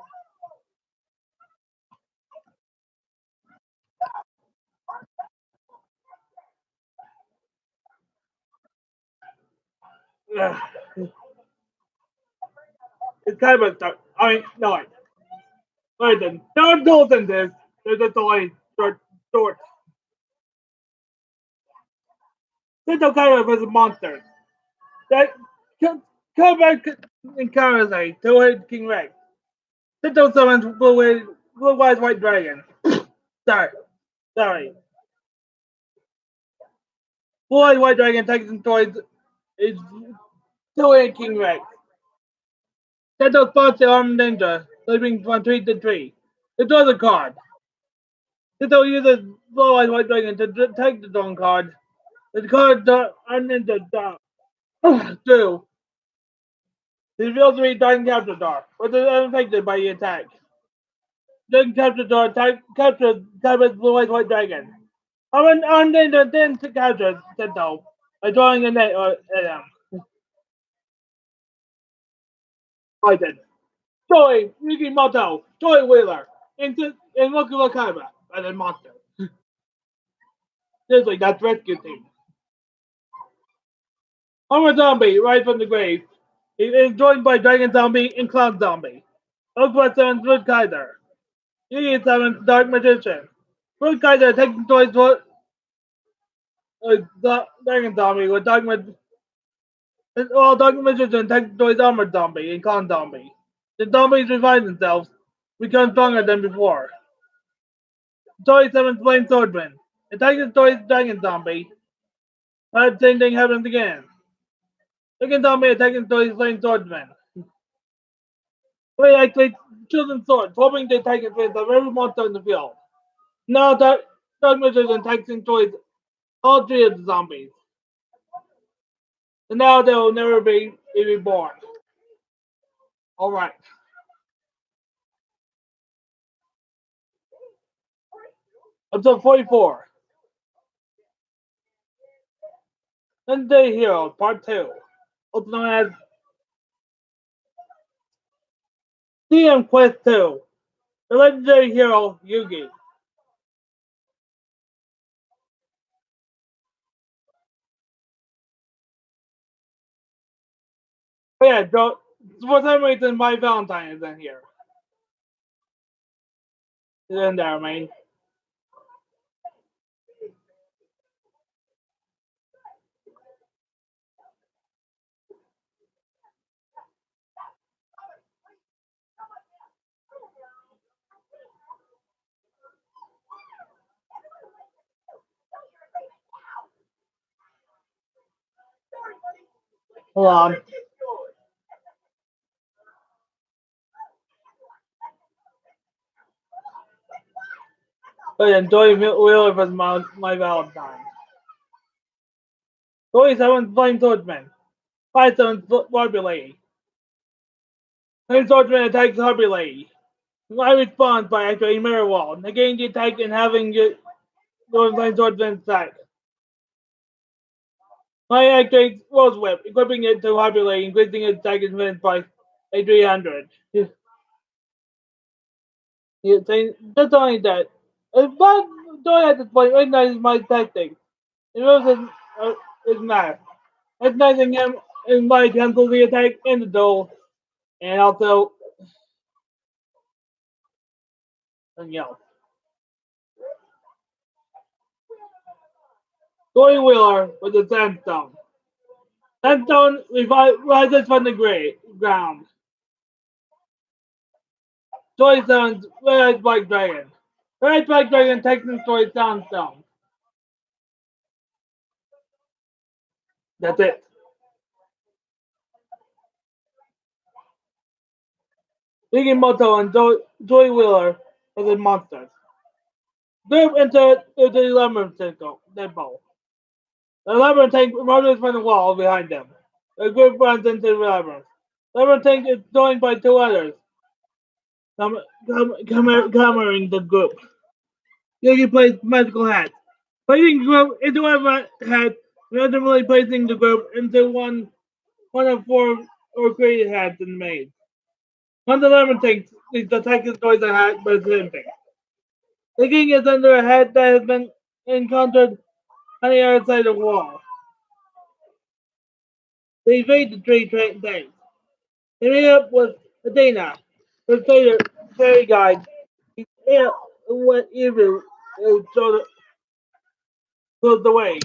It's Kaiba stuff. I mean, no, wait then. There are goals in this. There's just only short. Seto Kaiba was a monster. That Kaiba encounters a two-headed King Rex. Seto summons blue-eyed white dragon. Sorry. Blue-eyed white dragon takes and toys is two-headed King Rex. Seto spots the armed ninja leaping from tree to tree. It draws a card. Seto uses blue-eyed white dragon to take the drawn card. The card armed ninja do. He reveals to be Dragon Capture Door, but is unaffected by the attack. Dragon Capture Door captures Kaiba's blue-eyed white dragon. Armed ninja then captures Seto by drawing a net at him. Fighting. Joy Yukimoto, Joy Wheeler, and Mokuro Kaiba by the monster. Seriously, that's rescue team. Armor Zombie, right from the grave. He is joined by Dragon Zombie and Clown Zombie. Oakwood summons Blood Kaiser. Yugi summons Dark Magician. Blood Kaiser takes toys for Dragon Zombie with Dark Magician. While Dark Magician takes toys Armored Zombie and Clown Zombie. The zombies revive themselves, become stronger than before. Toy summons Flame Swordman. Attacks the toy's Dragon Zombie. The same thing happens again. Dragon Zombie attacks the toy's Flame Swordsman. Toy activates Children's Sword, hoping to attack and face of every monster in the field. Now Dark Magician attacks and toys all three of the zombies. And now they will never be reborn. Alright. Episode 44. Legendary Heroes, Part 2. Also known as TM Quest 2. The legendary hero, Yugi. Oh yeah, For some reason, my Valentine is in here. It's in there, man. Hold on. But then Joey Wheeler was my Valentine. 47 Flame Swordsman. 57 Barbie Lady. Flame Swordsman attacks Barbie Lady. I respond by activating Mirror Wall, negating the attack and having it go Flame Swordsman attack. I activate Rose Whip, equipping it to Barbie Lady, increasing its attack and defense by 300. Just only that. But Joey at this point recognizes my tactics. He knows his math. Recognizing him in my cancel the attack in the duel, and also something else. Joey Wheeler with the Sandstone. Sandstone rises from the ground. Joy Stone's Red Black Dragon. Red Black Dragon takes and destroys Sandstone. That's it. Higimoto and Joy Wheeler are the monsters. Group into the labyrinth temple. The labyrinth tank emerges from the wall behind them. The group runs into the labyrinth. The labyrinth tank is joined by two others, covering the group. Yogi plays magical hat. Placing the group into a hat, randomly placing the group into one of four or created hats in the maze. One of the labyrinth tanks is attacking towards the hat by limping. The king is under a hat that has been encountered on the other side of the wall. They evade the three tanks. They meet up with Athena, the fairy guide. Yeah, what evil showed the way.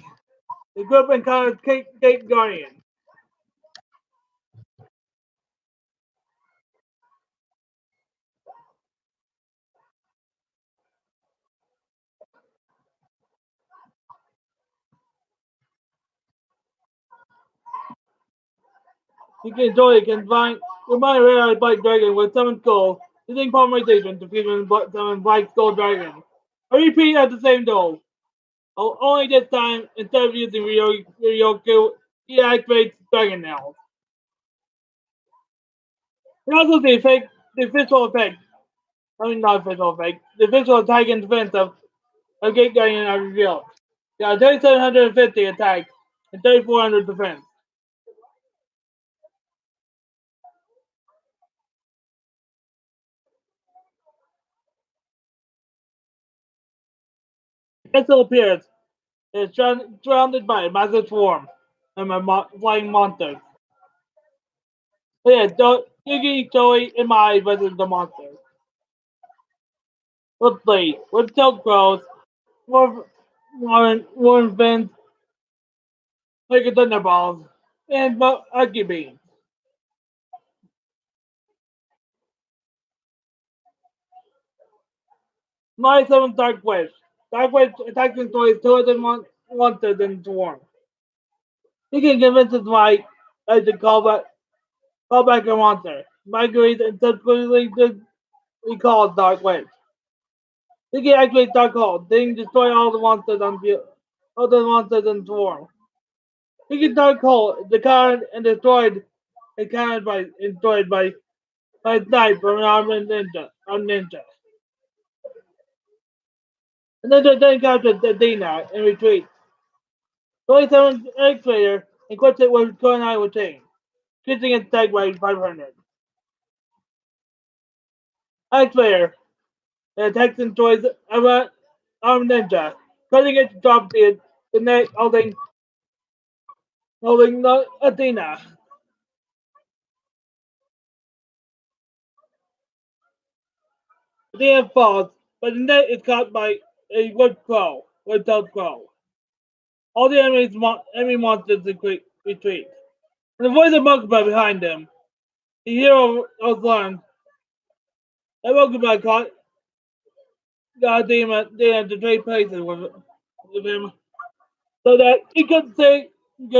The group encounters Cape Guardian. Joy can combine Red Eye Black Dragon with Summon Skull, using polymerization to summon Black Skull Dragon. I repeat at the same duel. Only this time, instead of using Ryoku, he activates Dragon Nails. He also the official effect. I mean, not official effect. The official attack and defense of Gate Guardian are revealed. Yeah, 3,750 attack and 3,400 defense. Castle appears. It is surrounded by a massive swarm of flying monsters. So yeah, Yugi, Joey, and Mai versus the monsters. Let's see. With Silk Crows, Warren Fins, like a Thunderballs, and Aki Beans. Mai summons Dark Witch. Dark Witch attacks and destroys two other monsters in the swarm. He can convince his wife to call back a monster. Mike agrees and subsequently recalls Dark Witch. He can activate Dark Hold, then destroy all the monsters in the swarm. He can Dark Hold the card and destroyed by a knife from an ninja. The ninja then captures Athena and retreats. 27 X-Raider equips it with Coronai Routine, increasing its attack by 500. X-Raider attacks and destroys armed ninja, causing it to drop the neck holding Athena. They have falls, but the net is caught by a wood-tailed crow. All the enemy monsters retreat. And the voice of Mokuba behind them. The hero of learned that Mokuba got demon to trade places with him, so that he could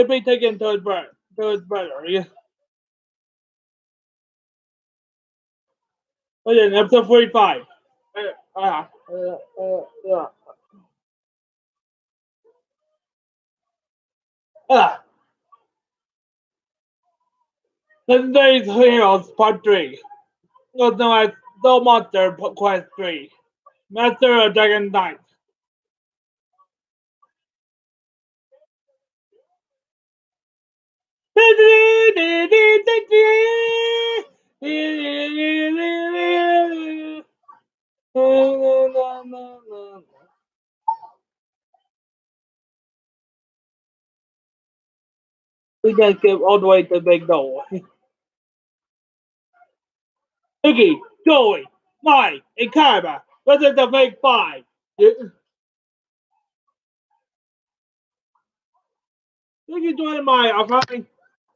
be taken to his brother. Yeah. Oh yeah, in episode 45. Uh, uh, Legendary Heroes Part 3. Was known as Soul Monster Quest 3. Master of Dragon Knight. We just get all the way to the big goal. Iggy, Joey, Mike, and Kaiba. This is the big five. Iggy, Joey, and Mike are fighting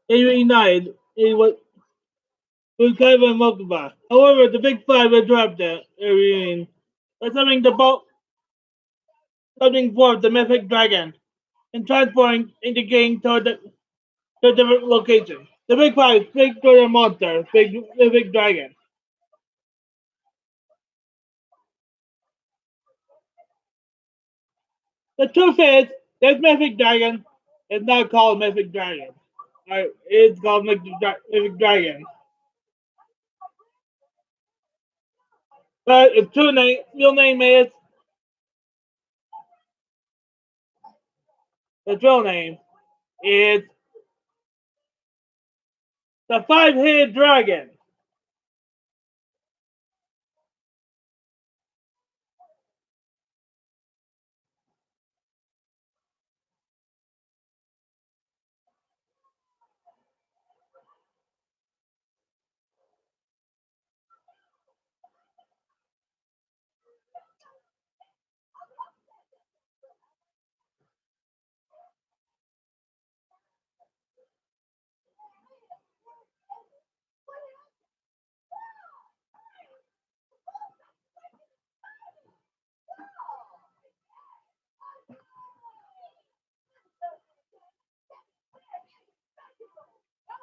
United with Kaiba and Mokuba. However, the big five were dropped at reunion by summoning forth the mythic dragon and transporting the gang to a different location. The big five, big Twitter monster, big dragon. The truth is, this mythic dragon is not called mythic dragon. It's called mythic dragon. But its real name is its real name is the five-headed dragon.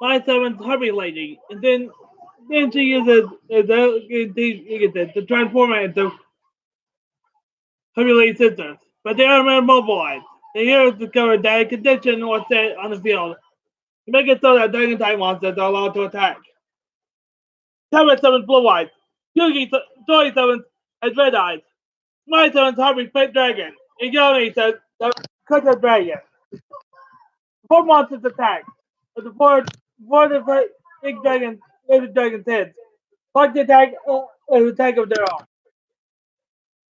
My seventh Heavy Lady, and then she uses to transform it into Heavy Lady sisters. But they are immobilized. The heroes discover that a condition was set on the field to make it so that dragon type monsters are allowed to attack. Kevin summons Blue Eyes. Joy summons as Red Eyes. Smite summons Harvey Fake Dragon. And Yomi says Cutter Dragon. Four monsters attack. But before the big dragon's heads. Like the attack of their own.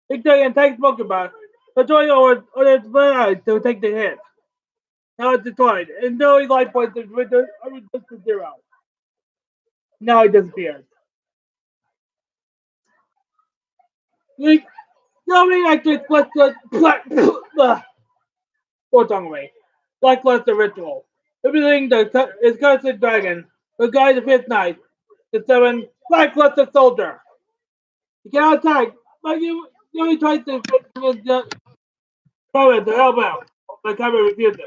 Big Dragon attacks Pokemon. But Joy orders Red Eyes to take the hit. Now it's destroyed. And Joey's life points are reduced to zero. Now he disappears. Like, Yomi actually splits the away. Lackluster ritual. Everything is cursed dragon. The guy the fifth knight. The seven lackluster soldier. He cannot attack, but you only tries to throw it to help out. The cover refuses.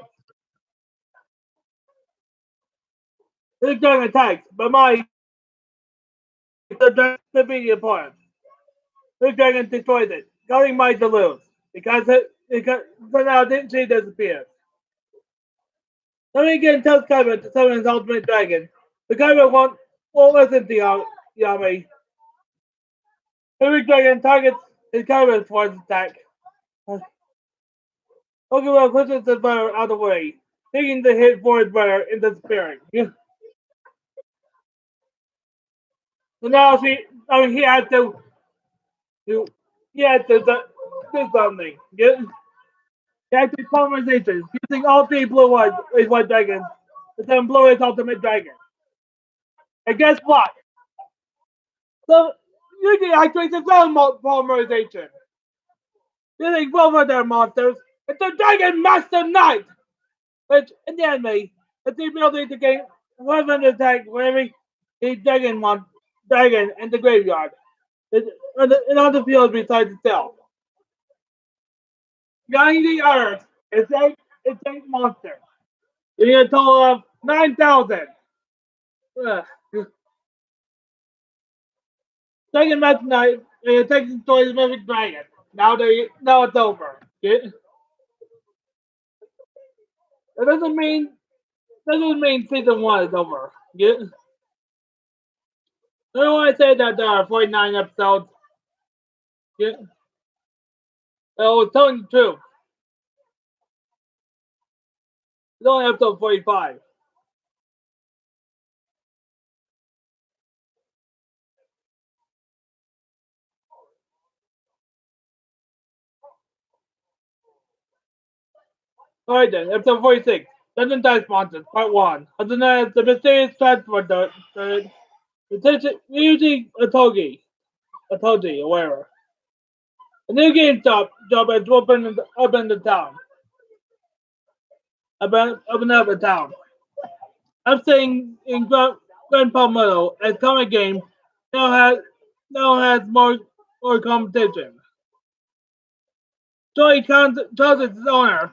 Big dragon attacks, but the dragon the opponent. Big dragon destroys it, causing Mike to lose. Because for now she disappears. Then again tells Kyber to summon his ultimate dragon. The Kyber won't listen to Yami. The big dragon targets his Kyber for his attack. Pokemon pushes his brother out of the way, taking the hit for his brother and disappearing. So now he had to he had to do something. He had to conversations using all three white dragons to then blow his ultimate dragon. And guess what? So Usually activates its own polymerization. Using both of their monsters, it's the Dragon Master Knight, which in the anime has the ability to gain 500 attack for every dragon in the graveyard. And on the field besides itself. Guiding the Earth it's eight monsters. You need a total of 9,000. Second match tonight, Texas Toys Mythic Dragon. Now it's over. It doesn't mean season one is over. Yeah. I don't want to say that there are 49 episodes. Yeah. I was telling the truth. It's only episode 45. Alright then, episode 46. Dungeon Dice Monsters, Part 1. Other than that, the mysterious transport the using a togi, or whatever. A new game job has opened up in the town. Open up the town. I'm saying in Grand Palmetto, a comic game now has more competition. Joey tells its owner,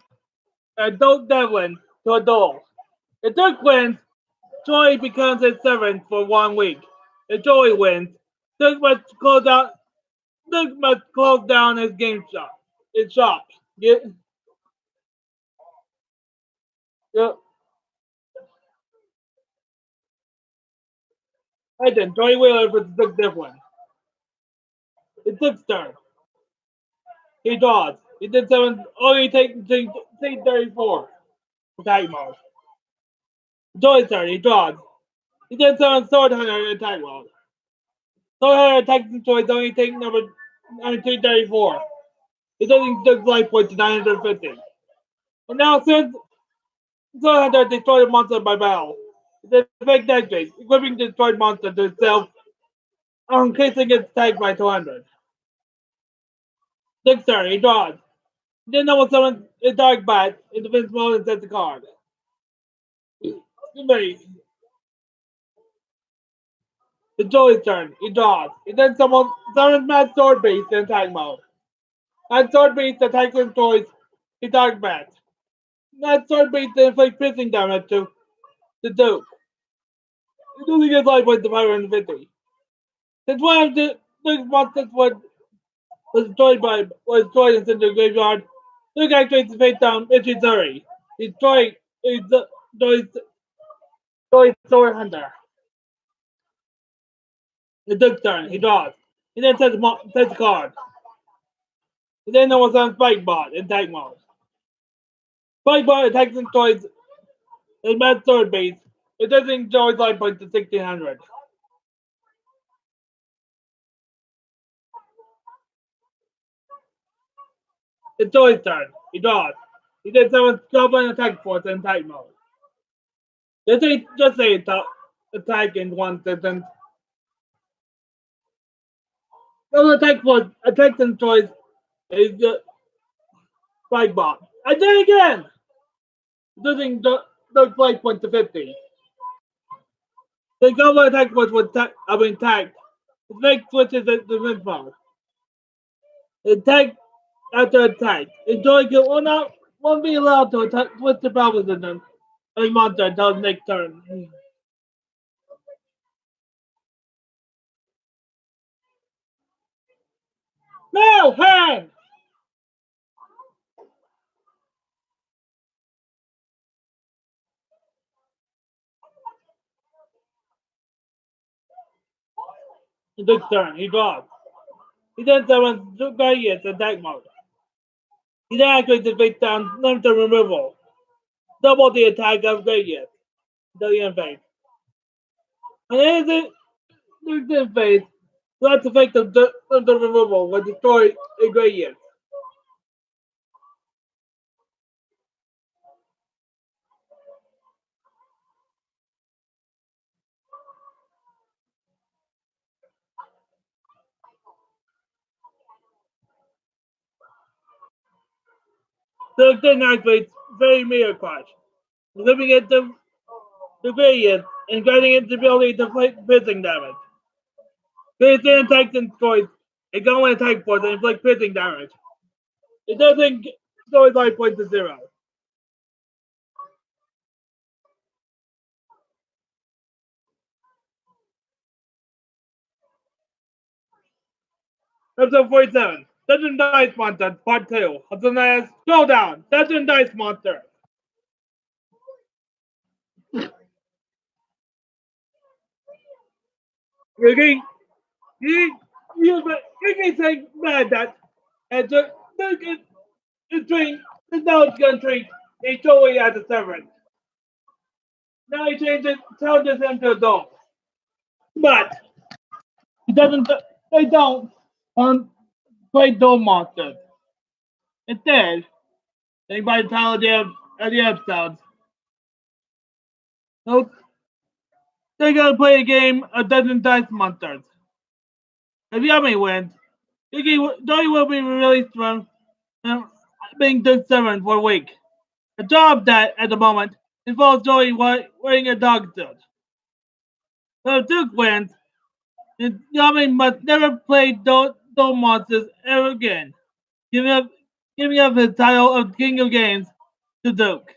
Adult Devlin, to a duel. If Dirk wins, Joey becomes his servant for 1 week. If Joey wins, Dirk must close down his game shop. His shop. Yeah. Right then, Joey Wheeler versus Dirk Devlin. It's Dirk's turn. He draws. He did seven. Oh, he takes 34. Attack mode. Joey's turn. He draws. He did seven sword hunter attack mode. Sword hunter attacks the choice. Only take number 234. He doesn't take life points to 950. And now since sword hunter destroyed a monster by battle, the fake deck equipping the destroyed monster to itself, increasing its attack by 200. Next turn. He draws. He then double summons a dark bat in defense mode and sets a card. It's Joey's turn. He draws. He then summons Mad Sword Beast in attack mode. Mad Sword Beast attacks and destroys the Dark Bat. Mad Sword Beast then inflicts piercing damage to the Duke. He losing his life points to 550. Since one of the Duke's monsters was destroyed and sent to the graveyard, Duke activates the face down Ichizuri. He destroys Sword Hunter. The Duke's turn. He draws. He then sets a card. He then was on Spike Bot in attack mode. Spike Bot attacks and destroys his Mad Sword Base. It doesn't enjoy life points to 1600. It's Joey's turn. He draws. He then summons Goblin Attack Force in attack mode. Just say attack in one sentence. Goblin Attack Force attacks and destroys his Spike Bot. I did it again! It doesn't those life points to 50. The Goblin Attack Force was attacked. His next switches to defense mode. Attack after attack. Enjoy won't be allowed to attack with the powers in them. A monster until the next turn. No, hand! Next turn, he draws. He then summons Guardians attack mode. He then activates the face down limited removal. Double the attack of Guardians until the end phase. And then the end phase, last effect of limited removal will destroy a Gradient. The then activates very mirror crush, living at the variance and granting its ability to inflict piercing damage. Creates an attack and destroys a golem attack force and inflict piercing damage. It doesn't destroy life points to zero. Episode 47. Dungeon Dice Monster Part 2. Also known as Scroll Down. Dungeon Dice Monster. Yuki, you, you can say mad that and the drink, the knowledge gun treat a Joey as a servant. Now he challenges him to a duel. But he doesn't, they don't play duel monsters. Instead, they by the title of the episode. So they're gonna play a game of Dungeon Dice Monsters. If Yami wins, Joey will be released from being Duke 7 for a week. A job that, at the moment, involves Joey wearing a dog suit. So if Duke wins, Yami must never play Duel Monsters ever again, giving up, giving up his title of King of Games to Duke.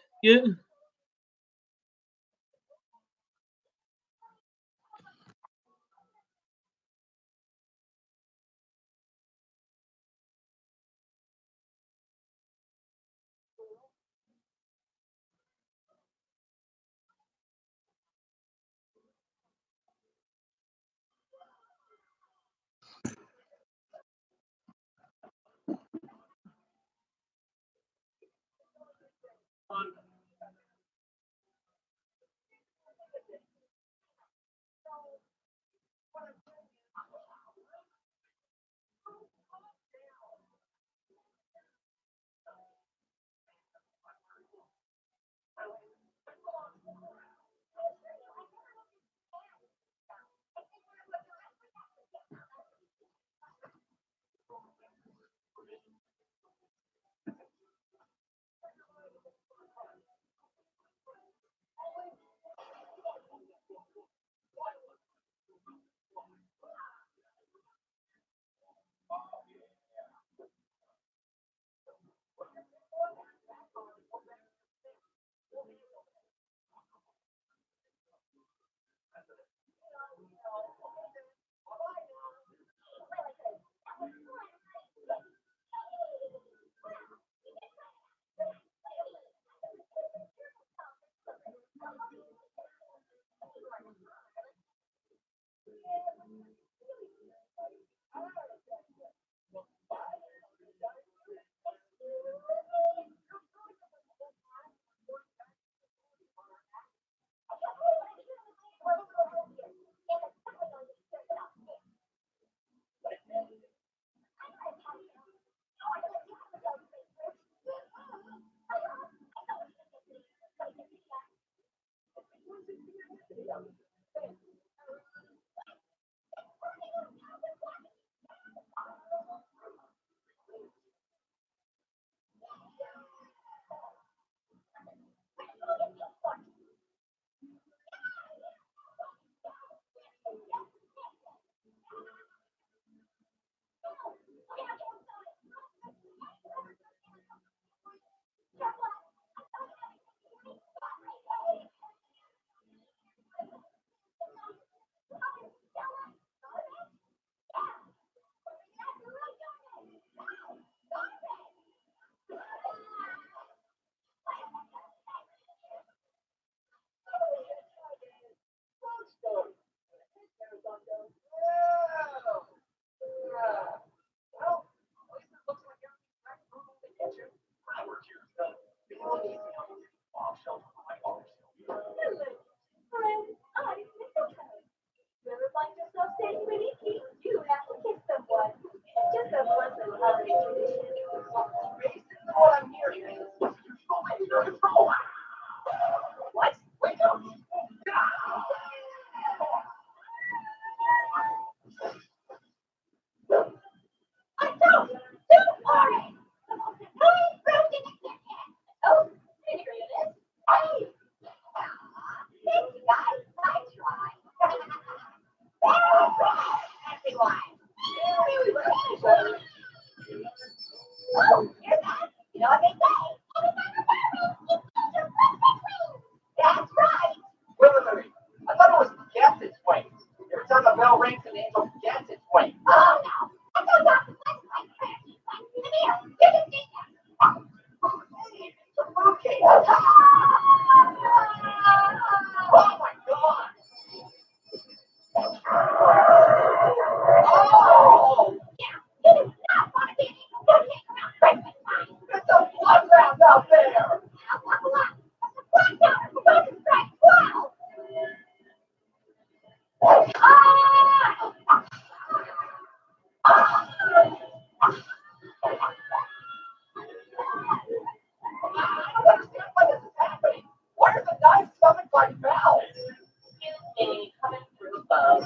me, coming through, Bub.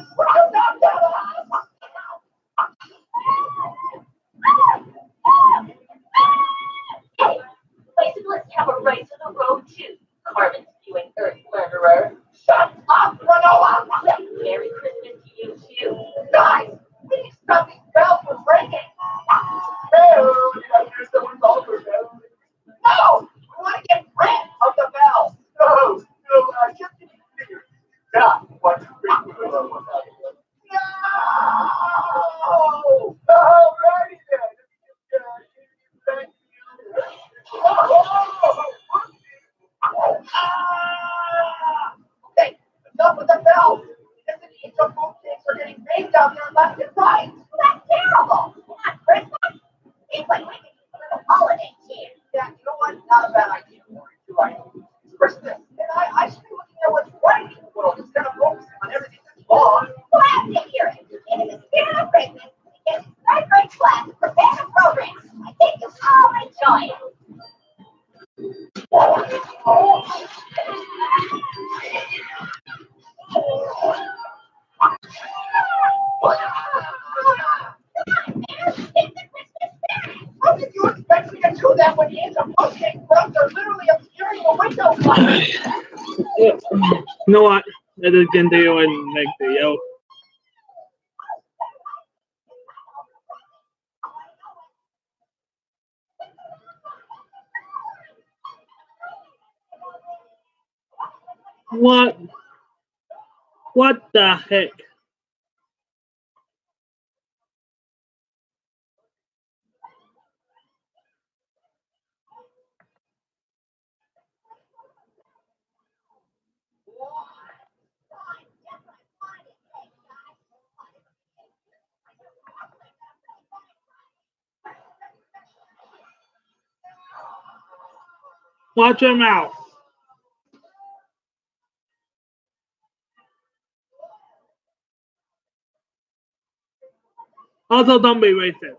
Hey, let's have a race on the road too. Carbon spewing earth murderer. Shut up, Granola! Merry Christmas to you too. Guys, we need to stop these bells from ringing. No, did I hear someone call for bells? No! We want to get rid of the bells! No, I just didn't figure. Not what No! Alrighty then. Thank you. Okay, enough with the bells. Because the needs of both things are getting named out there left and right. That's terrible. Not Christmas. Seems like we could use a little holiday cheer. Yeah, you know what? Not a bad idea. You're right. It's Christmas, and I should be looking at what's right in the world instead of focusing on everything that's wrong. Glad to hear it. And in the spirit of Christmas, we get third grade class to prepare the program. I think you'll all enjoy it. How did you expect me to do that when hands are pushing grubs are literally obscuring the window light? You know what? Let us continue in next video. What? What the heck? Watch your mouth. Also, don't be racist.